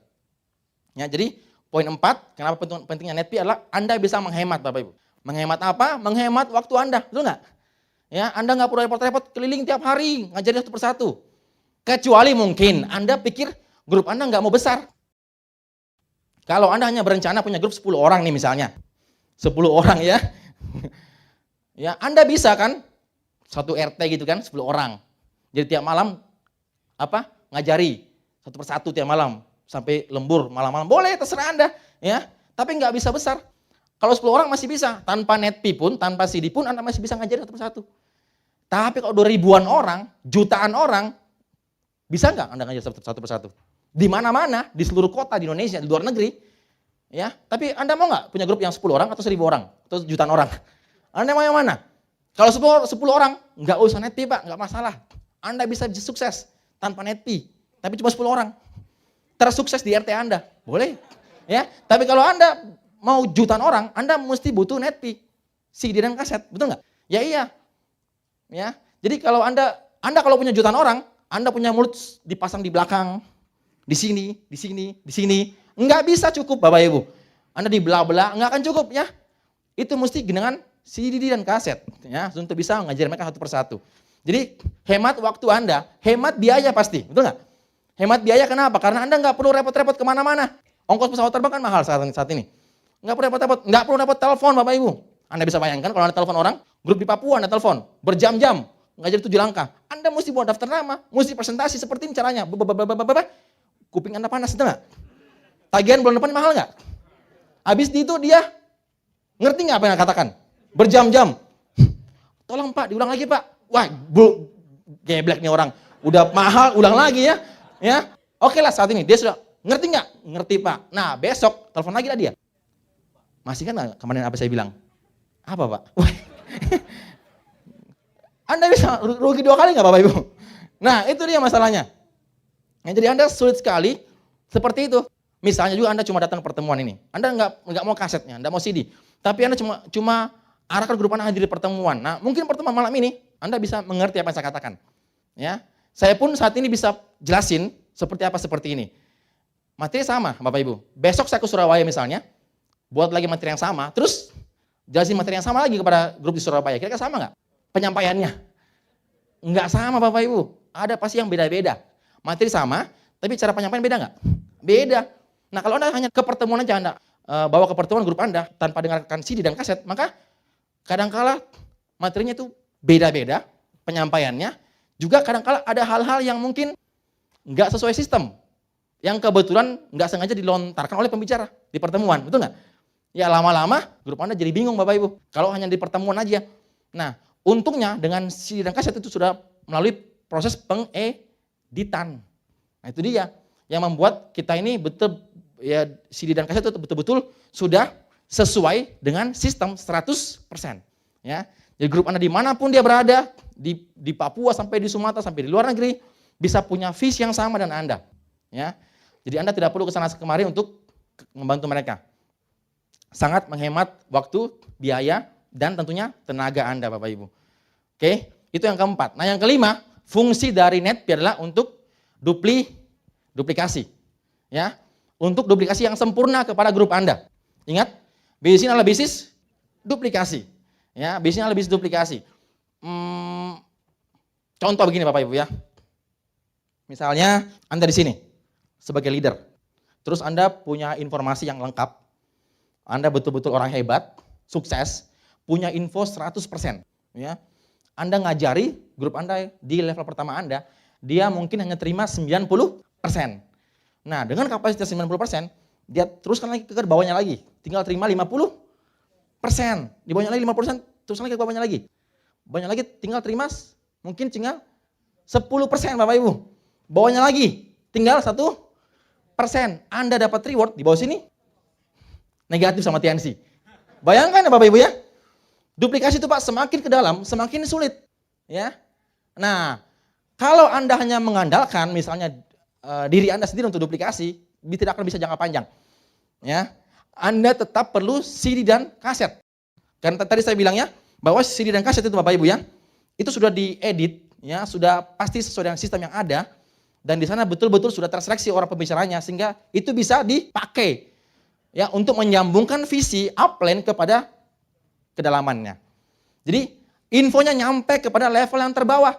Ya, jadi poin 4, kenapa pentingnya NetP adalah Anda bisa menghemat Bapak Ibu. Menghemat apa? Menghemat waktu Anda, betul nggak? Ya, Anda nggak perlu repot-repot keliling tiap hari, ngajarin satu persatu. Kecuali mungkin Anda pikir grup Anda nggak mau besar. Kalau Anda hanya berencana punya grup 10 orang nih misalnya. 10 orang ya. Ya, Anda bisa kan satu RT gitu kan 10 orang. Jadi tiap malam ngajari satu persatu tiap malam sampai lembur malam-malam. Boleh terserah Anda ya. Tapi nggak bisa besar. Kalau 10 orang masih bisa, tanpa NetP pun, tanpa CD pun Anda masih bisa ngajari satu persatu. Tapi kalau 2.000-an orang, jutaan orang, bisa nggak Anda ngajar satu persatu? Di mana-mana, di seluruh kota di Indonesia, di luar negeri, ya. Tapi Anda mau nggak punya grup yang 10 orang atau 1.000 orang atau jutaan orang? Anda mau yang mana? Kalau 10 orang, nggak usah NetP Pak, nggak masalah. Anda bisa sukses tanpa NetP, tapi cuma 10 orang. Tersukses di RT Anda, boleh. Ya. Tapi kalau Anda mau jutaan orang, Anda mesti butuh NetP, CD dan kaset, betul nggak? Ya iya. Ya. Jadi kalau Anda kalau punya jutaan orang, Anda punya mulut dipasang di belakang, di sini, di sini, di sini. Enggak bisa cukup Bapak Ibu. Anda dibelah-belah, enggak akan cukup ya. Itu mesti dengan CD dan kaset ya, untuk bisa ngajarin mereka satu persatu. Jadi hemat waktu Anda, hemat biaya pasti, betul nggak? Hemat biaya kenapa? Karena Anda nggak perlu repot-repot kemana-mana. Ongkos pesawat terbang kan mahal saat ini. Nggak perlu repot-repot, nggak perlu repot telepon Bapak Ibu. Anda bisa bayangkan kalau Anda telepon orang, grup di Papua Anda telepon, berjam-jam, ngajar 7 langkah. Anda mesti buat daftar nama, mesti presentasi seperti ini caranya. Kuping Anda panas, betul nggak? Tagihan bulan depan mahal nggak? Habis itu dia ngerti nggak apa yang katakan? Berjam-jam. Tolong Pak, diulang lagi Pak. Wah, geblek nih orang. Udah mahal, ulang lagi ya. Ya, oke lah saat ini dia sudah ngerti nggak? Ngerti Pak. Nah besok telepon lagi lah dia. Masih kan nggak kemarin apa saya bilang? Apa Pak? Anda bisa rugi 2 kali nggak Bapak Ibu? Nah itu dia masalahnya. Nah, jadi Anda sulit sekali seperti itu. Misalnya juga Anda cuma datang ke pertemuan ini. Anda nggak mau kasetnya, nggak mau CD. Tapi Anda cuma arahkan grup Anda hadir di pertemuan. Nah mungkin pertemuan malam ini Anda bisa mengerti apa yang saya katakan. Ya, saya pun saat ini bisa jelasin seperti ini. Materi sama Bapak Ibu. Besok saya ke Surabaya misalnya, buat lagi materi yang sama, terus jelasin materi yang sama lagi kepada grup di Surabaya. Kira-kira sama nggak penyampaiannya? Nggak sama Bapak Ibu. Ada pasti yang beda-beda. Materi sama, tapi cara penyampaian beda nggak? Beda. Nah kalau Anda hanya ke pertemuan aja, Anda bawa ke pertemuan grup Anda tanpa dengarkan CD dan kaset, maka kadangkala materinya itu beda-beda penyampaiannya. Juga kadangkala ada hal-hal yang mungkin nggak sesuai sistem. Yang kebetulan nggak sengaja dilontarkan oleh pembicara di pertemuan, betul nggak? Ya lama-lama grup Anda jadi bingung Bapak Ibu, kalau hanya di pertemuan aja. Nah untungnya dengan CD dan kaset itu sudah melalui proses pengeditan. Nah itu dia yang membuat kita ini betul ya CD dan kaset itu betul-betul sudah sesuai dengan sistem 100%. Ya. Jadi grup Anda dimanapun dia berada, di Papua sampai di Sumatera sampai di luar negeri, bisa punya visi yang sama dengan Anda. Ya. Jadi Anda tidak perlu kesana kemari untuk membantu mereka. Sangat menghemat waktu, biaya, dan tentunya tenaga Anda Bapak Ibu. Oke, itu yang keempat. Nah yang kelima, fungsi dari NetPeer adalah untuk duplikasi. Ya, untuk duplikasi yang sempurna kepada grup Anda. Ingat, bisnis ini adalah bisnis duplikasi. Ya, bisnisnya adalah bisnis duplikasi. Contoh begini Bapak Ibu ya. Misalnya Anda di sini sebagai leader. Terus Anda punya informasi yang lengkap. Anda betul-betul orang hebat, sukses, punya info 100%. Ya. Anda ngajari grup Anda di level pertama Anda, dia mungkin hanya terima 90%. Nah, dengan kapasitas 90%, dia teruskan lagi ke bawahnya lagi. Tinggal terima 50%. Di bawahnya lagi 50%, teruskan lagi ke bawahnya lagi. Bawahnya lagi tinggal terima mungkin tinggal 10% Bapak Ibu. Bawahnya lagi tinggal 1%. Anda dapat reward di bawah sini negatif sama TNC. Bayangkan ya Bapak Ibu ya. Duplikasi itu Pak semakin ke dalam semakin sulit. Ya. Nah, kalau Anda hanya mengandalkan misalnya diri Anda sendiri untuk duplikasi, tidak akan bisa jangka panjang. Ya. Anda tetap perlu CD dan kaset. Karena tadi saya bilang ya, bahwa CD dan kaset itu Bapak Ibu ya, itu sudah diedit, ya, sudah pasti sesuai dengan sistem yang ada, dan di sana betul-betul sudah terseleksi orang pembicaranya, sehingga itu bisa dipakai ya untuk menyambungkan visi upline kepada kedalamannya. Jadi infonya nyampe kepada level yang terbawah.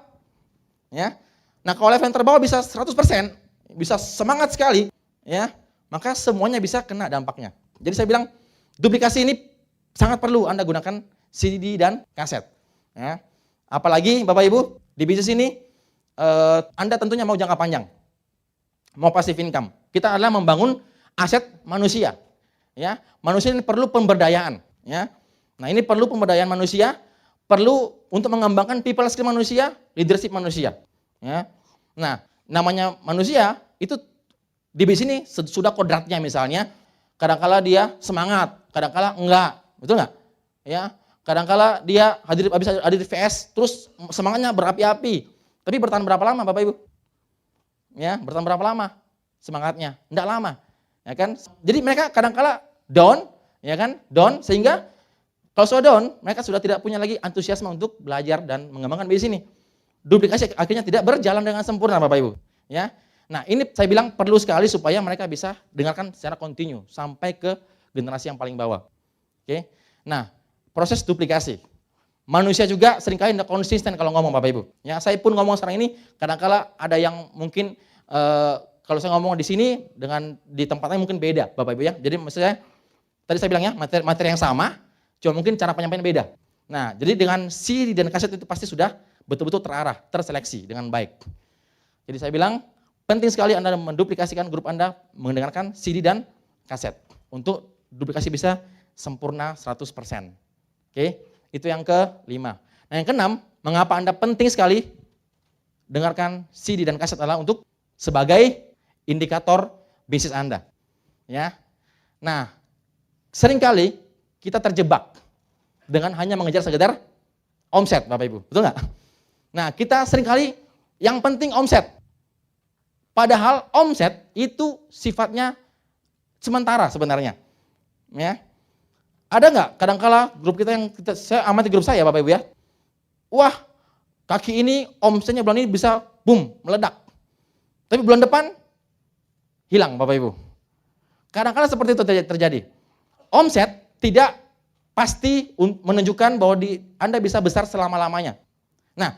Ya. Nah, kalau level yang terbawah bisa 100%, bisa semangat sekali, ya, maka semuanya bisa kena dampaknya. Jadi saya bilang duplikasi ini sangat perlu Anda gunakan CD dan kaset. Ya. Apalagi Bapak Ibu di bisnis ini Anda tentunya mau jangka panjang, mau passive income. Kita adalah membangun aset manusia. Ya, manusia ini perlu pemberdayaan. Ya. Nah ini perlu pemberdayaan manusia, perlu untuk mengembangkan people skill manusia, leadership manusia. Ya. Nah namanya manusia itu di bisnis ini sudah kodratnya misalnya, kadang-kala dia semangat, kadang-kala enggak, betul enggak? Ya, kadang-kala dia habis hadir di VS, terus semangatnya berapi-api, tapi bertahan berapa lama Bapak Ibu? Ya, bertahan berapa lama semangatnya? Enggak lama. Ya kan? Jadi mereka kadang-kala down, ya kan? Down sehingga kalau sudah down, mereka sudah tidak punya lagi antusiasme untuk belajar dan mengembangkan bisnis ini. Duplikasi akhirnya tidak berjalan dengan sempurna Bapak Ibu, ya. Nah, ini saya bilang perlu sekali supaya mereka bisa dengarkan secara kontinu sampai ke generasi yang paling bawah. Oke. Nah, proses duplikasi. Manusia juga seringkali tidak konsisten kalau ngomong Bapak Ibu. Ya, saya pun ngomong sekarang ini kadang-kala ada yang mungkin kalau saya ngomong di sini dengan di tempatnya mungkin beda Bapak Ibu ya. Jadi maksudnya tadi saya bilang ya materi yang sama, cuma mungkin cara penyampaian beda. Nah, jadi dengan CD dan kaset itu pasti sudah betul-betul terarah, terseleksi dengan baik. Jadi saya bilang penting sekali Anda menduplikasikan grup Anda mendengarkan CD dan kaset untuk duplikasi bisa sempurna 100%. Oke, itu yang kelima. Nah, yang keenam, mengapa Anda penting sekali dengarkan CD dan kaset adalah untuk sebagai indikator bisnis Anda. Ya. Nah, seringkali kita terjebak dengan hanya mengejar sekedar omset, Bapak Ibu. Betul nggak? Nah, kita seringkali yang penting omset. Padahal omset itu sifatnya sementara sebenarnya. Ya. Ada nggak kadang-kala grup kita yang saya amati grup saya Bapak Ibu ya. Wah, kaki ini omsetnya bulan ini bisa boom, meledak. Tapi bulan depan hilang Bapak Ibu. Kadang-kadang seperti itu terjadi. Omset tidak pasti menunjukkan bahwa Anda bisa besar selama-lamanya. Nah,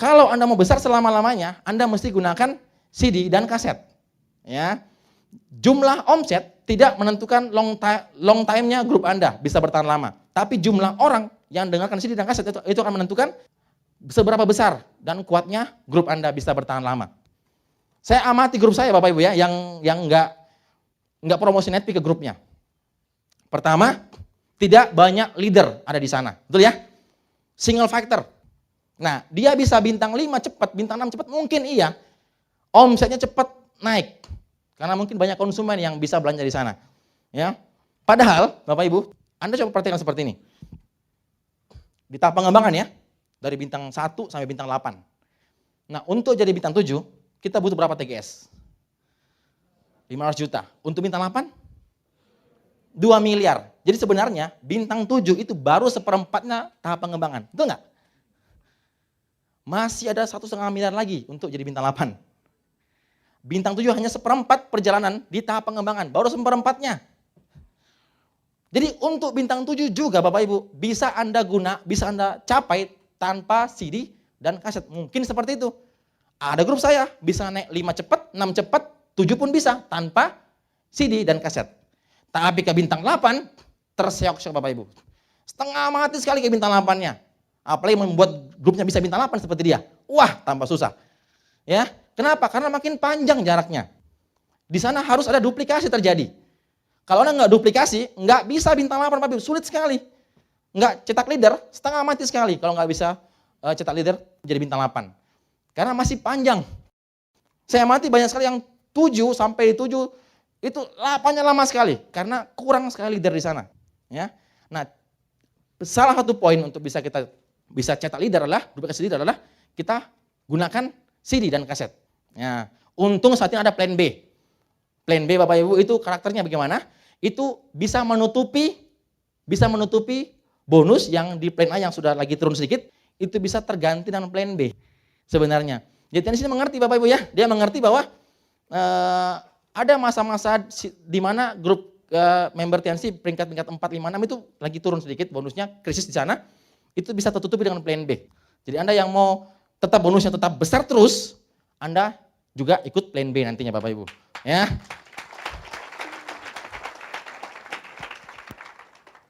kalau Anda mau besar selama-lamanya, Anda mesti gunakan CD dan kaset. Ya. Jumlah omset tidak menentukan long time-nya grup Anda bisa bertahan lama. Tapi jumlah orang yang dengarkan CD dan kaset itu akan menentukan seberapa besar dan kuatnya grup Anda bisa bertahan lama. Saya amati grup saya Bapak Ibu ya, yang enggak promosi NetPeer ke grupnya. Pertama, tidak banyak leader ada di sana. Betul ya? Single factor. Nah, dia bisa bintang 5 cepat, bintang 6 cepat mungkin iya. Omsetnya cepat naik. Karena mungkin banyak konsumen yang bisa belanja di sana. Ya. Padahal, Bapak Ibu, Anda coba perhatikan seperti ini. Di tahap pengembangan ya, dari bintang 1 sampai bintang 8. Nah, untuk jadi bintang 7, kita butuh berapa TGS? 500 juta. Untuk bintang 8? 2 miliar. Jadi sebenarnya bintang 7 itu baru seperempatnya tahap pengembangan. Betul nggak? Masih ada 1,5 miliar lagi untuk jadi bintang 8. Bintang 7 hanya seperempat perjalanan di tahap pengembangan, baru seperempatnya. Jadi untuk bintang 7 juga Bapak Ibu, bisa Anda capai tanpa CD dan kaset. Mungkin seperti itu. Ada grup saya bisa naik 5 cepat, 6 cepat, 7 pun bisa tanpa CD dan kaset. Tapi ke bintang 8 terseok-seok Bapak Ibu. Setengah mati sekali ke bintang 8-nya. Apalagi membuat grupnya bisa bintang 8 seperti dia. Wah, tambah susah. Ya, kenapa? Karena makin panjang jaraknya. Di sana harus ada duplikasi terjadi. Kalau Anda nggak duplikasi, nggak bisa bintang 8 Bapak Ibu, sulit sekali. Nggak cetak leader, setengah mati sekali kalau nggak bisa cetak leader jadi bintang 8. Karena masih panjang. Saya amati banyak sekali yang 7 sampai 7 itu 8-nya lama sekali karena kurang sekali leader di sana. Ya. Nah, salah satu poin untuk kita bisa cetak leader adalah duplikasi leader adalah kita gunakan CD dan kaset. Ya. Untung saat ini ada plan B. Plan B Bapak Ibu itu karakternya bagaimana? Itu bisa menutupi bonus yang di plan A yang sudah lagi turun sedikit, itu bisa terganti dengan plan B sebenarnya. Jadi di sini mengerti Bapak Ibu ya, dia mengerti bahwa ada masa-masa di mana grup member TNC peringkat 4, 5, 6 itu lagi turun sedikit bonusnya, krisis di sana, itu bisa tertutupi dengan plan B. Jadi Anda yang mau tetap bonusnya tetap besar terus, Anda juga ikut plan B nantinya Bapak Ibu. Ya.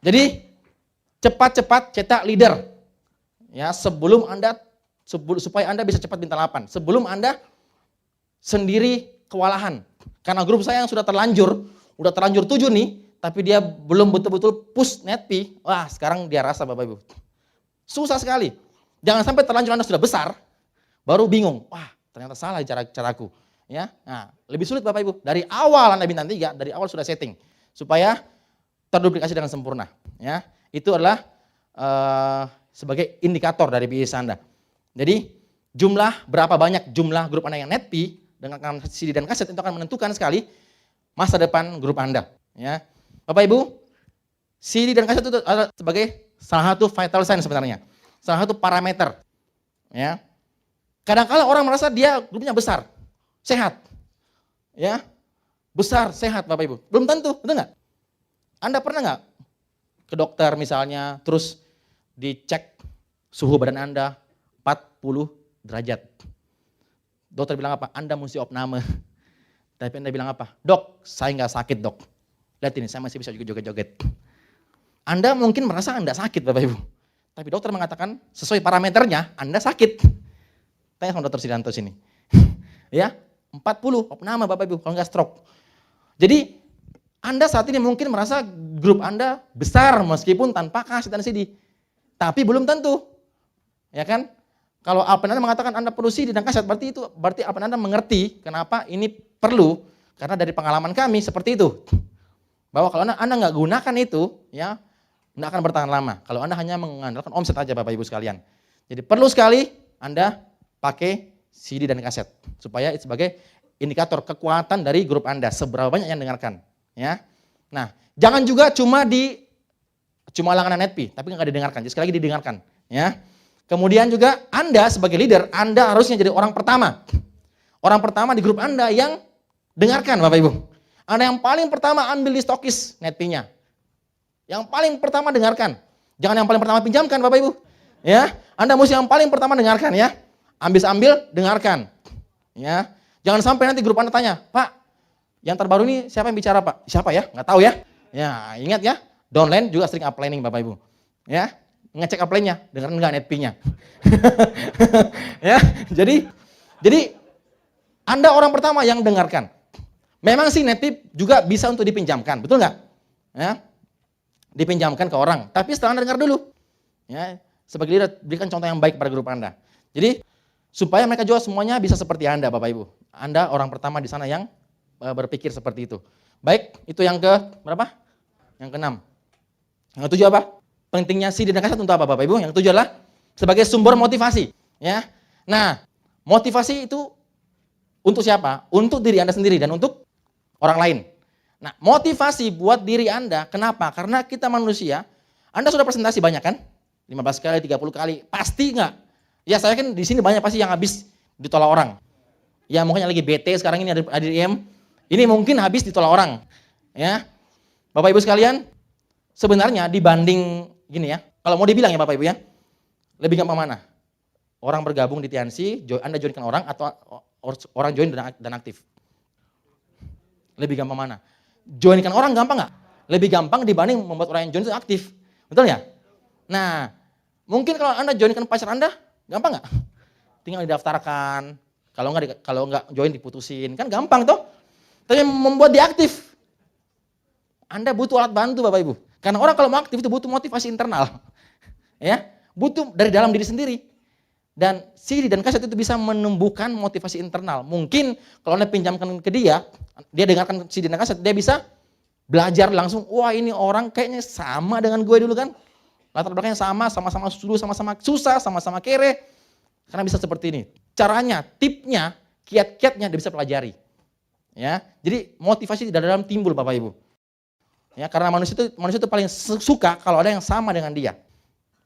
Jadi cepat-cepat cetak leader. Ya, supaya Anda bisa cepat bintang 8. Sebelum Anda sendiri kewalahan. Karena grup saya yang sudah terlanjur 7 nih, tapi dia belum betul-betul push netpi. Wah, sekarang dia rasa Bapak Ibu. Susah sekali. Jangan sampai terlanjur Anda sudah besar, baru bingung. Wah, ternyata salah caraku. Ya, nah, lebih sulit Bapak Ibu. Dari awal Anda bintang 3, dari awal sudah setting supaya terduplikasi dengan sempurna. Ya, itu adalah sebagai indikator dari bisnis Anda. Jadi berapa banyak jumlah grup Anda yang netpi dengan CD dan kaset itu akan menentukan sekali masa depan grup Anda. Ya, Bapak Ibu, CD dan kaset itu adalah sebagai salah satu vital sign sebenarnya, salah satu parameter. Ya, kadang-kala orang merasa dia grupnya besar, sehat, ya, besar, sehat Bapak Ibu. Belum tentu, betul nggak? Anda pernah nggak ke dokter misalnya, terus dicek suhu badan Anda 40 derajat. Dokter bilang apa? Anda mesti opname. Tapi Anda bilang apa? Dok, saya nggak sakit dok. Lihat ini, saya masih bisa joget-joget. Anda mungkin merasa Anda sakit Bapak Ibu. Tapi dokter mengatakan sesuai parameternya Anda sakit. Tanya sama dokter Sidanto sini. Ya, 40 opname Bapak Ibu, kalau nggak stroke. Jadi Anda saat ini mungkin merasa grup Anda besar meskipun tanpa kaset dan CD. Tapi belum tentu. Ya kan? Kalau Alpen Anda mengatakan Anda perlu CD dan kaset, berarti Alpen Anda mengerti kenapa ini perlu. Karena dari pengalaman kami seperti itu. Bahwa kalau Anda nggak gunakan itu, ya nggak akan bertahan lama. Kalau Anda hanya mengandalkan omset aja Bapak Ibu sekalian. Jadi perlu sekali Anda pakai CD dan kaset. Supaya itu sebagai indikator kekuatan dari grup Anda. Seberapa banyak yang dengarkan. Ya, nah jangan juga cuma langganan netpi, tapi nggak didengarkan. Jadi sekali lagi didengarkan. Ya, kemudian juga Anda sebagai leader, Anda harusnya jadi orang pertama di grup Anda yang dengarkan Bapak Ibu. Anda yang paling pertama ambil di stokis netpinya, yang paling pertama dengarkan. Jangan yang paling pertama pinjamkan Bapak Ibu. Ya, Anda mesti yang paling pertama dengarkan ya, ambil dengarkan. Ya, jangan sampai nanti grup Anda tanya, Pak. Yang terbaru ini siapa yang bicara Pak? Siapa ya? Nggak tahu ya. Ya ingat ya, downline juga sering uplining Bapak Ibu. Ya, ngecek upline-nya, dengerin nggak netpi-nya. Ya, jadi Anda orang pertama yang dengarkan. Memang sih netpi juga bisa untuk dipinjamkan, betul nggak? Ya, dipinjamkan ke orang. Tapi setelah Anda dengar dulu. Ya, sebagai leader berikan contoh yang baik pada grup Anda. Jadi supaya mereka juga semuanya bisa seperti Anda Bapak Ibu. Anda orang pertama di sana yang berpikir seperti itu. Baik, itu yang ke berapa? Yang keenam. Yang ketujuh apa? Pentingnya CD dan kaset untuk apa Bapak Ibu? Yang ketujuh adalah sebagai sumber motivasi. Ya. Nah, motivasi itu untuk siapa? Untuk diri Anda sendiri dan untuk orang lain. Nah, motivasi buat diri Anda, kenapa? Karena kita manusia, Anda sudah presentasi banyak kan? 15 kali, 30 kali, pasti nggak? Ya saya kan di sini banyak pasti yang habis ditolak orang. Ya mungkin yang lagi bete sekarang ini ada di IM, ini mungkin habis ditolak orang. Ya, Bapak Ibu sekalian, sebenarnya dibanding gini ya, kalau mau dibilang ya Bapak Ibu ya, lebih gampang mana? Orang bergabung di TNC, Anda joinkan orang atau orang join dan aktif? Lebih gampang mana? Joinkan orang gampang nggak? Lebih gampang dibanding membuat orang yang join itu aktif. Betul ya? Nah, mungkin kalau Anda joinkan pacar Anda, gampang nggak? Tinggal didaftarkan, kalau nggak join diputusin, kan gampang toh. Tapi membuat dia aktif, Anda butuh alat bantu Bapak Ibu. Karena orang kalau mau aktif itu butuh motivasi internal. Ya, butuh dari dalam diri sendiri. Dan CD dan kaset itu bisa menumbuhkan motivasi internal. Mungkin kalau Anda pinjamkan ke dia dengarkan CD dan kaset, dia bisa belajar langsung, wah ini orang kayaknya sama dengan gue dulu kan. Latar belakangnya sama-sama dulu, sama-sama susah, sama-sama kere. Karena bisa seperti ini. Caranya, tipnya, kiat-kiatnya dia bisa pelajari. Ya, jadi motivasi dari dalam timbul Bapak Ibu. Ya, karena manusia itu paling suka kalau ada yang sama dengan dia.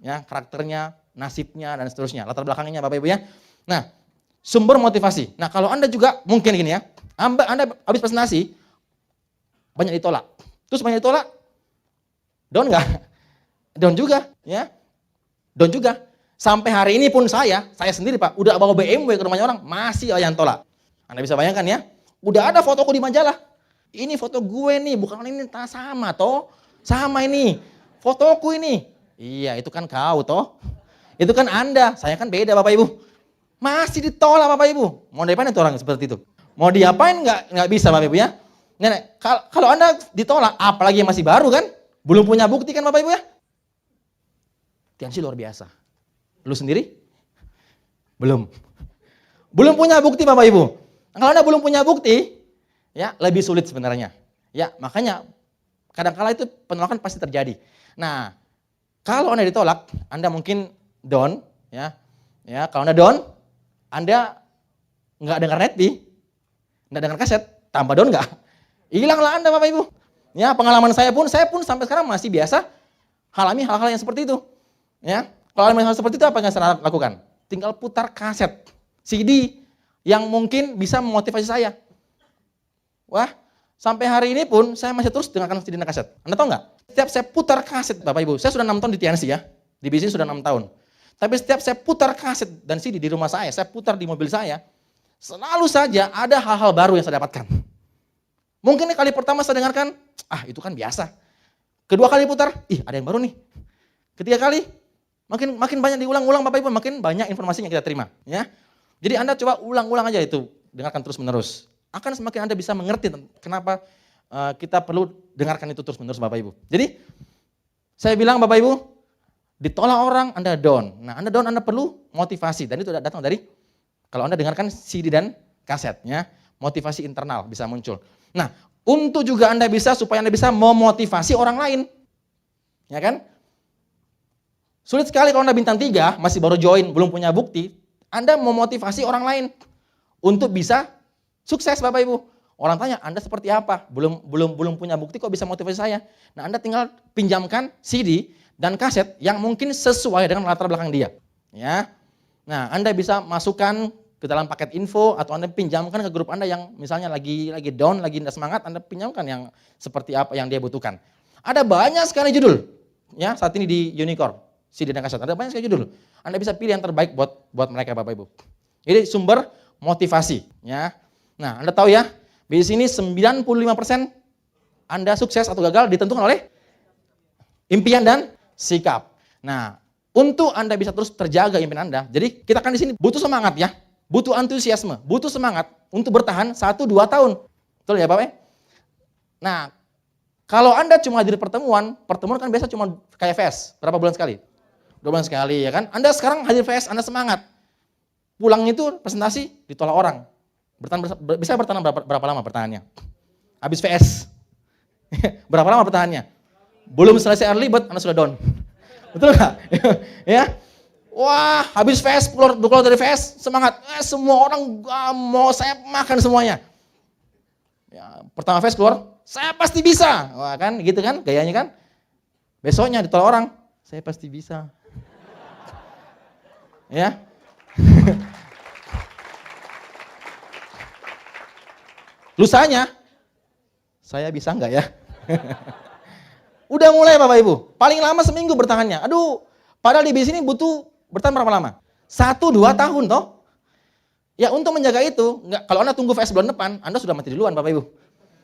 Ya, karakternya, nasibnya dan seterusnya, latar belakangnya Bapak Ibu ya. Nah, sumber motivasi. Nah, kalau Anda juga mungkin gini ya. Anda habis presentasi banyak ditolak. Terus banyak ditolak, down enggak? Down juga, ya. Down juga. Sampai hari ini pun saya sendiri Pak, udah bawa BMW ke rumahnya orang, masih yang tolak. Anda bisa bayangkan ya, udah ada fotoku di majalah. Ini foto gue nih, bukan ini sama toh. Sama ini, fotoku ini. Iya, itu kan kau toh. Itu kan Anda, saya kan beda Bapak Ibu. Masih ditolak Bapak Ibu. Mau diapain itu orang seperti itu? Mau diapain nggak bisa Bapak Ibu ya. Nenek, kalau Anda ditolak, apalagi yang masih baru kan, belum punya bukti kan Bapak Ibu ya. Tiansi luar biasa. Lu sendiri? Belum. Belum punya bukti Bapak Ibu. Kalau Anda belum punya bukti, ya lebih sulit sebenarnya. Ya, makanya kadang-kala itu penolakan pasti terjadi. Nah, kalau Anda ditolak, Anda mungkin down, ya. Ya, kalau Anda down, Anda nggak dengar netbi, nggak dengar kaset, tambah down nggak? Hilanglah Anda Bapak Ibu. Ya, pengalaman saya pun sampai sekarang masih biasa alami hal-hal yang seperti itu. Ya, kalau alami hal seperti itu apa yang saya lakukan? Tinggal putar kaset, CD yang mungkin bisa memotivasi saya. Wah, sampai hari ini pun saya masih terus dengarkan CD dan kaset. Anda tahu nggak? Setiap saya putar kaset Bapak Ibu, saya sudah 6 tahun di TNC ya, di bisnis sudah 6 tahun. Tapi setiap saya putar kaset dan CD di rumah saya putar di mobil saya, selalu saja ada hal-hal baru yang saya dapatkan. Mungkin kali pertama saya dengarkan, itu kan biasa. Kedua kali putar, ada yang baru nih. Ketiga kali, makin banyak diulang-ulang Bapak Ibu, makin banyak informasi yang kita terima. Ya, jadi Anda coba ulang-ulang aja itu, dengarkan terus-menerus. Akan semakin Anda bisa mengerti kenapa kita perlu dengarkan itu terus-menerus Bapak Ibu. Jadi, saya bilang Bapak Ibu, ditolak orang, Anda down. Nah, Anda down, Anda perlu motivasi. Dan itu datang dari, kalau Anda dengarkan CD dan kasetnya, motivasi internal bisa muncul. Nah, untuk juga Anda bisa, supaya Anda bisa memotivasi orang lain. Ya kan? Sulit sekali kalau Anda bintang 3, masih baru join, belum punya bukti, Anda memotivasi orang lain untuk bisa sukses Bapak Ibu. Orang tanya, Anda seperti apa? Belum punya bukti kok bisa motivasi saya. Nah, Anda tinggal pinjamkan CD dan kaset yang mungkin sesuai dengan latar belakang dia. Ya. Nah, Anda bisa masukkan ke dalam paket info atau Anda pinjamkan ke grup Anda yang misalnya lagi down, lagi tidak semangat, Anda pinjamkan yang seperti apa yang dia butuhkan. Ada banyak sekali judul. Ya, saat ini di Unicorn, CD dan kaset. Ada banyak sekali judul. Anda bisa pilih yang terbaik buat mereka Bapak Ibu. Jadi sumber motivasi, ya. Nah, Anda tahu ya, di sini 95% Anda sukses atau gagal ditentukan oleh impian dan sikap. Nah, untuk Anda bisa terus terjaga impian Anda, jadi kita kan di sini butuh semangat ya, butuh antusiasme, butuh semangat untuk bertahan 1-2 tahun. Betul ya Bapak? Nah, kalau Anda cuma hadir pertemuan kan biasa cuma kayak VS, berapa bulan sekali? 2 bulan sekali ya kan? Anda sekarang hadir VS, Anda semangat. Pulang itu presentasi ditolak orang. Bisa bertahan berapa lama bertahannya? Habis VS. Berapa lama bertahannya? Belum selesai early bird, Anda sudah down. Betul nggak? Ya. Wah, habis fest, keluar dari fest, semangat. Semua orang mau saya makan semuanya. Ya, pertama fest keluar, saya pasti bisa. Wah kan, gitu kan, gayanya kan. Besoknya ditolak orang, saya pasti bisa. Ya. Lusanya, saya bisa nggak ya? Udah mulai Bapak Ibu, paling lama seminggu bertahannya. Aduh, padahal di bisnis ini butuh bertahan berapa lama? 1-2 tahun toh. Ya untuk menjaga itu, kalau Anda tunggu fest bulan depan, Anda sudah mati duluan Bapak Ibu.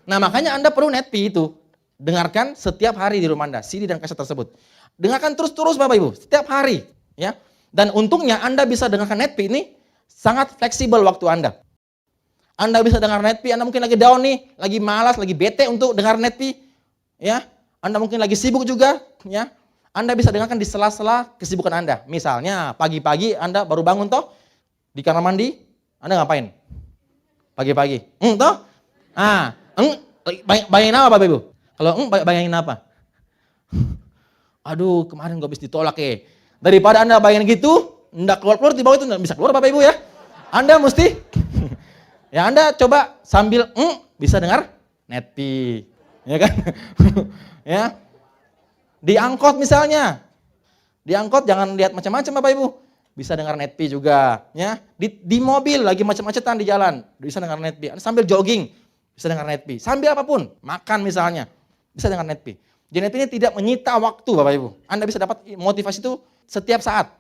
Nah makanya Anda perlu netpi itu. Dengarkan setiap hari di rumah Anda, CD dan kaset tersebut. Dengarkan terus-terus Bapak Ibu, setiap hari. Ya. Dan untungnya Anda bisa dengarkan netpi ini sangat fleksibel waktu Anda. Anda bisa dengar netpi, Anda mungkin lagi down nih, lagi malas, lagi bete untuk dengar netpi. Ya, Anda mungkin lagi sibuk juga. Ya, Anda bisa dengarkan di sela-sela kesibukan Anda. Misalnya pagi-pagi Anda baru bangun toh, di kamar mandi, Anda ngapain? Pagi-pagi, toh? Bayangin apa Bapak Ibu? Kalau bayangin apa? Aduh, kemarin gue habis ditolak ya. Daripada Anda bayangin gitu, enggak keluar-keluar di bawah itu enggak bisa keluar Bapak Ibu ya. Anda mesti ya Anda coba sambil bisa dengar netpi. Ya kan? Ya. Di angkot misalnya. Di angkot jangan lihat macam-macam Bapak Ibu. Bisa dengar netpi juga, ya. Di mobil lagi macam-macetan di jalan, bisa dengar netpi. Sambil jogging, bisa dengar netpi. Sambil apapun, makan misalnya, bisa dengar netpi. Jadi netpi ini tidak menyita waktu Bapak Ibu. Anda bisa dapat motivasi itu setiap saat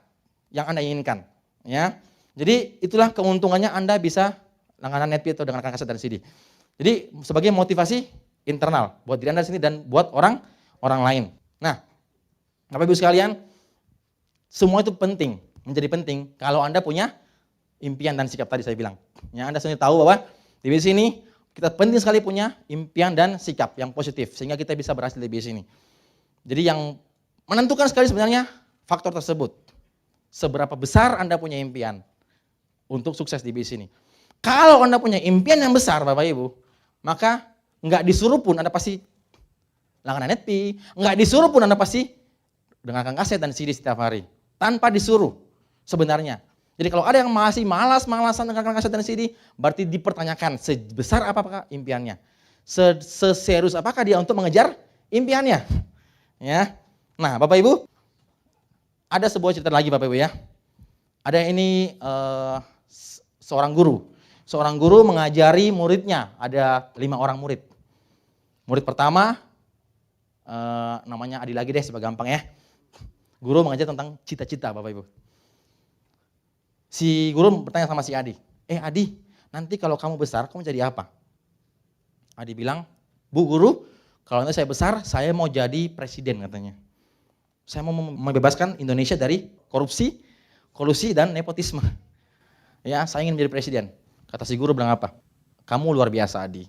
yang Anda inginkan, ya. Jadi itulah keuntungannya Anda bisa langganan netpi atau dengarkan kaset dan CD. Jadi sebagai motivasi internal buat diri Anda sendiri dan buat orang lain. Nah, Bapak Ibu sekalian, semua itu penting, menjadi penting kalau Anda punya impian dan sikap tadi saya bilang. Ya, Anda sendiri tahu bahwa di bisnis ini kita penting sekali punya impian dan sikap yang positif sehingga kita bisa berhasil di bisnis ini. Jadi yang menentukan sekali sebenarnya faktor tersebut. Seberapa besar Anda punya impian untuk sukses di bisnis ini. Kalau Anda punya impian yang besar Bapak Ibu, maka nggak disuruh pun Anda pasti langganan netpi, nggak disuruh pun Anda pasti dengarkan kaset dan CD setiap hari. Tanpa disuruh sebenarnya. Jadi kalau ada yang masih malas-malasan dengarkan kaset dan CD, berarti dipertanyakan sebesar apakah impiannya. Seserius apakah dia untuk mengejar impiannya. Ya. Nah Bapak Ibu, ada sebuah cerita lagi Bapak Ibu ya. Ada ini seorang guru. Seorang guru mengajari muridnya, ada 5 orang murid. Murid pertama, namanya Adi lagi deh sebagai gampang ya. Guru mengajar tentang cita-cita Bapak Ibu. Si guru bertanya sama si Adi, Adi, nanti kalau kamu besar, kamu jadi apa? Adi bilang, Bu guru, kalau nanti saya besar, saya mau jadi presiden katanya. Saya mau membebaskan Indonesia dari korupsi, kolusi, dan nepotisme. Ya, saya ingin menjadi presiden. Kata si guru bilang apa? Kamu luar biasa Adi.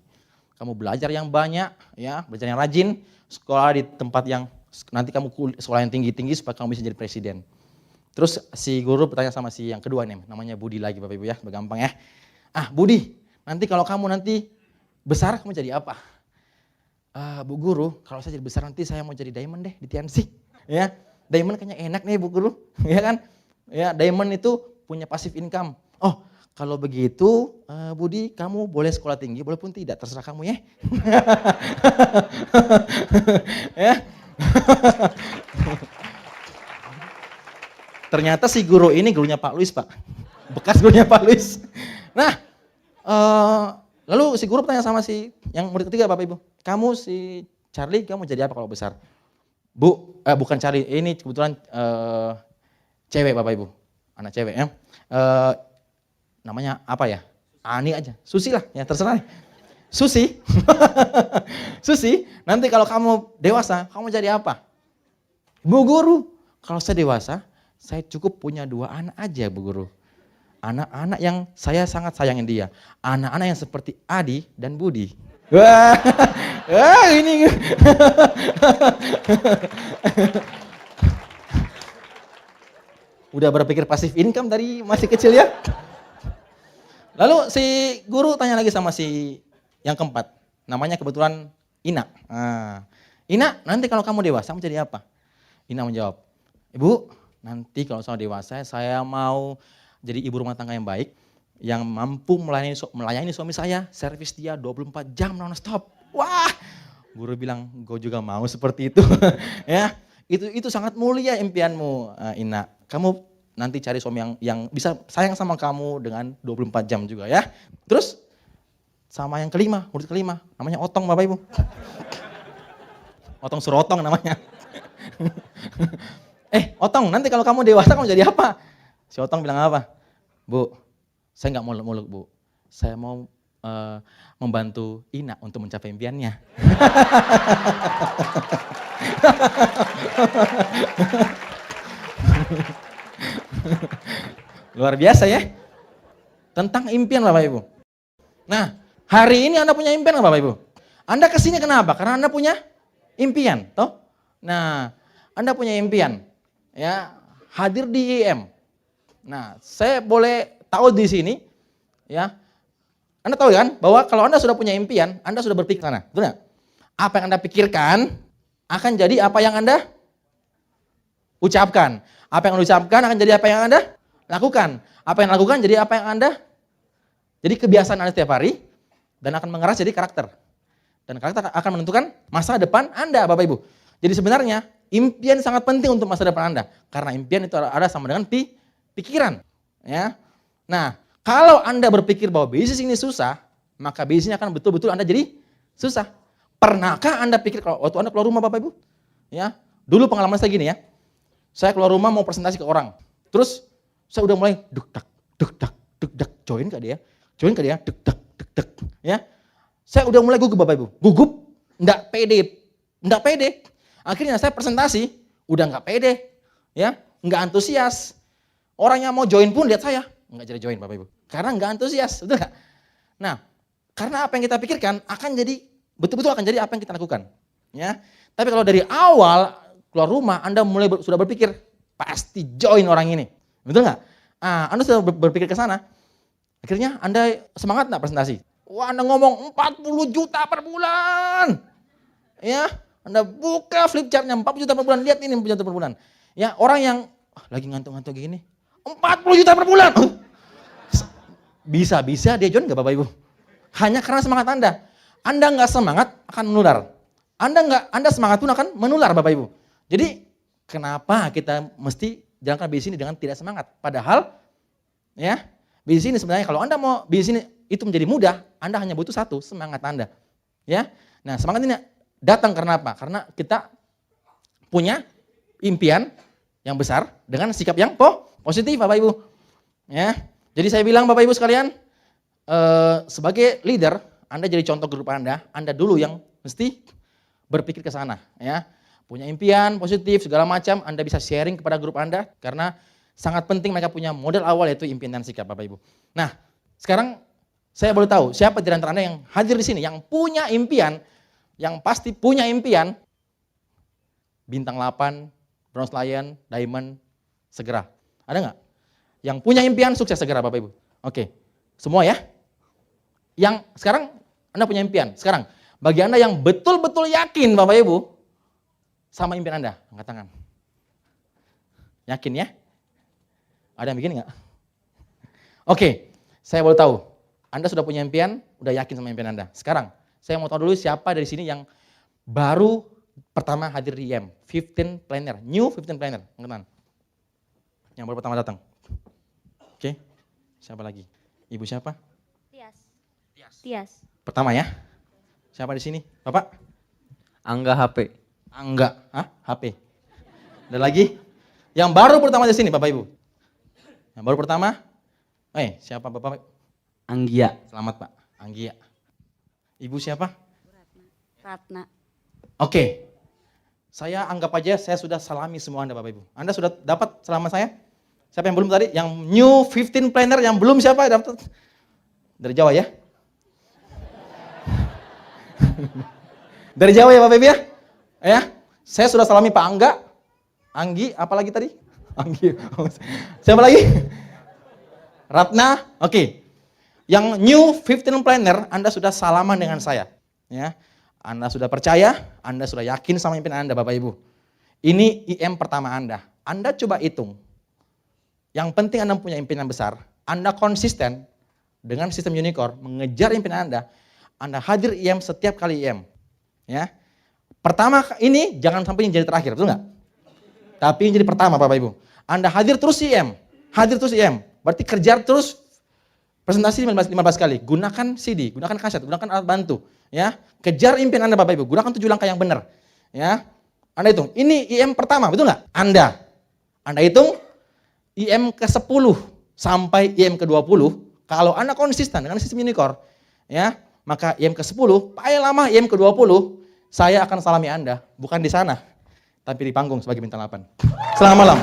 Kamu belajar yang banyak, ya, belajar yang rajin, sekolah di tempat yang nanti kamu sekolah yang tinggi-tinggi supaya kamu bisa jadi presiden. Terus si guru bertanya sama si yang kedua nih, namanya Budi lagi Bapak Ibu ya, gampang ya. Budi, nanti kalau kamu nanti besar kamu jadi apa? Bu guru, kalau saya jadi besar nanti saya mau jadi diamond deh di TNC. Ya, diamond kayaknya enak nih Bu guru, ya kan? Ya, diamond itu punya passive income. Oh, kalau begitu, Budi, kamu boleh sekolah tinggi, boleh pun tidak, terserah kamu ya. Ya. Ternyata si guru ini gurunya Pak Luis Pak, bekas gurunya Pak Luis. Nah, lalu si guru bertanya sama si yang murid ketiga Bapak Ibu, kamu si Charlie, kamu jadi apa kalau besar? Bu, bukan Charlie, ini kebetulan cewek Bapak Ibu, anak cewek ya. Namanya apa ya? Ani aja, Susi lah, ya terserah. Susi, Susi, nanti kalau kamu dewasa, kamu jadi apa? Bu guru, kalau saya dewasa, saya cukup punya 2 anak aja Bu guru. Anak-anak yang saya sangat sayangin dia. Anak-anak yang seperti Adi dan Budi. Wah, ini. Udah berpikir pasif income dari masih kecil ya? Lalu si guru tanya lagi sama si yang keempat, namanya kebetulan Ina. Ina, nanti kalau kamu dewasa mau jadi apa? Ina menjawab, Ibu, nanti kalau saya dewasa saya mau jadi ibu rumah tangga yang baik, yang mampu melayani suami saya, servis dia 24 jam non-stop. Wah, guru bilang, gue juga mau seperti itu. Ya, itu sangat mulia impianmu, Ina. Kamu nanti cari suami yang bisa sayang sama kamu dengan 24 jam juga ya. Terus sama yang kelima, murid kelima, namanya Otong Bapak Ibu. Otong Surotong namanya. Otong, nanti kalau kamu dewasa kamu jadi apa? Si Otong bilang apa? Bu, saya nggak muluk-muluk Bu. Saya mau membantu Ina untuk mencapai impiannya. Luar biasa ya. Tentang impian Bapak Ibu. Nah, hari ini Anda punya impian nggak Bapak Ibu? Anda kesini kenapa? Karena Anda punya impian, toh? Nah, Anda punya impian, ya hadir di IM. Nah, saya boleh tahu di sini, ya. Anda tahu kan bahwa kalau Anda sudah punya impian, Anda sudah berpikir sana, betul nggak? Apa yang Anda pikirkan akan jadi apa yang Anda ucapkan. Apa yang Anda ucapkan akan jadi apa yang Anda lakukan. Apa yang lakukan jadi apa yang Anda jadi kebiasaan Anda setiap hari dan akan mengeras jadi karakter. Dan karakter akan menentukan masa depan Anda, Bapak Ibu. Jadi sebenarnya impian sangat penting untuk masa depan Anda. Karena impian itu ada sama dengan pikiran. Ya. Nah, kalau Anda berpikir bahwa bisnis ini susah, maka bisnisnya akan betul-betul Anda jadi susah. Pernahkah Anda pikir kalau waktu Anda keluar rumah Bapak Ibu? Ya, dulu pengalaman saya gini ya. Saya keluar rumah mau presentasi ke orang. Terus saya udah mulai duk dak, join ke dia, duk dak, ya. Saya udah mulai gugup Bapak Ibu, gugup, enggak pede. Akhirnya saya presentasi, udah enggak pede, ya, enggak antusias. Orang yang mau join pun lihat saya, enggak jadi join Bapak Ibu, karena enggak antusias, betul enggak? Nah, karena apa yang kita pikirkan akan jadi, betul-betul akan jadi apa yang kita lakukan, ya. Tapi kalau dari awal keluar rumah, Anda mulai sudah berpikir, pasti join orang ini, betul enggak? Anda sudah berpikir ke sana, akhirnya Anda semangat enggak presentasi? Wah, Anda ngomong 40 juta per bulan. Ya, Anda buka flip chartnya 40 juta per bulan, lihat ini 40 juta per bulan. Ya, orang yang lagi ngantuk-ngantuk gini, 40 juta per bulan. Bisa-bisa dia join enggak Bapak Ibu? Hanya karena semangat Anda. Anda enggak semangat akan menular. Anda semangat pun akan menular Bapak Ibu. Jadi, kenapa kita mesti jalankan bisnis ini dengan tidak semangat? Padahal ya, bisnis ini sebenarnya kalau Anda mau bisnis ini itu menjadi mudah, Anda hanya butuh satu, semangat Anda. Ya. Nah, semangat ini datang karena apa? Karena kita punya impian yang besar dengan sikap yang positif Bapak Ibu. Ya. Jadi saya bilang Bapak Ibu sekalian, sebagai leader, Anda jadi contoh grup Anda dulu yang mesti berpikir ke sana, ya. Punya impian positif segala macam, Anda bisa sharing kepada grup Anda karena sangat penting mereka punya modal awal yaitu impian dan sikap Bapak Ibu. Nah, sekarang saya boleh tahu siapa di antara Anda yang hadir di sini yang punya impian, yang pasti punya impian, bintang 8, bronze lion, diamond, segera. Ada nggak? Yang punya impian sukses segera Bapak Ibu. Oke, semua ya. Yang sekarang Anda punya impian. Sekarang bagi Anda yang betul-betul yakin Bapak Ibu sama impian Anda, angkat tangan. Yakin ya? Ada yang bikin nggak? Oke, saya boleh tahu. Anda sudah punya impian, udah yakin sama impian Anda. Sekarang, saya mau tahu dulu siapa dari sini yang baru pertama hadir di IM, 15 planner, new 15 planner, angkat. Yang baru pertama datang. Oke, siapa lagi? Ibu siapa? Tias. Pertama ya. Siapa di sini? Bapak? Angga HP. Angga, HP. Ada lagi? Yang baru pertama di sini Bapak Ibu. Yang baru pertama? Siapa Bapak? Anggia. Selamat Pak, Anggia. Ibu siapa? Ratna. Oke. Saya anggap aja saya sudah salami semua Anda Bapak Ibu. Anda sudah dapat selama saya? Siapa yang belum tadi? Yang new 15 planner yang belum siapa dapat? Dari Jawa ya? Dari Jawa ya Bapak Ibu ya? Ya. Saya sudah salami Pak Angga. Anggi, apalagi tadi? Anggi. Siapa lagi? Ratna. Oke. Yang new 15 planner Anda sudah salaman dengan saya. Ya. Anda sudah percaya, Anda sudah yakin sama impian Anda Bapak Ibu. Ini IM pertama Anda. Anda coba hitung. Yang penting Anda punya impian besar, Anda konsisten dengan sistem unicorn, mengejar impian Anda hadir IM setiap kali IM. Ya. Pertama ini jangan sampai yang jadi terakhir, betul nggak? Tapi yang jadi pertama Bapak Ibu. Anda hadir terus IM, berarti kejar terus presentasi 15 kali. Gunakan CD, gunakan kaset, gunakan alat bantu. Ya, kejar impian Anda Bapak Ibu, gunakan 7 langkah yang benar. Ya, Anda hitung, ini IM pertama, betul nggak? Anda hitung IM ke-10 sampai IM ke-20, kalau Anda konsisten dengan sistem unicorn, ya, maka IM ke-10, paling lama IM ke-20, saya akan salami Anda, bukan di sana, tapi di panggung sebagai bintang 8. Selamat malam.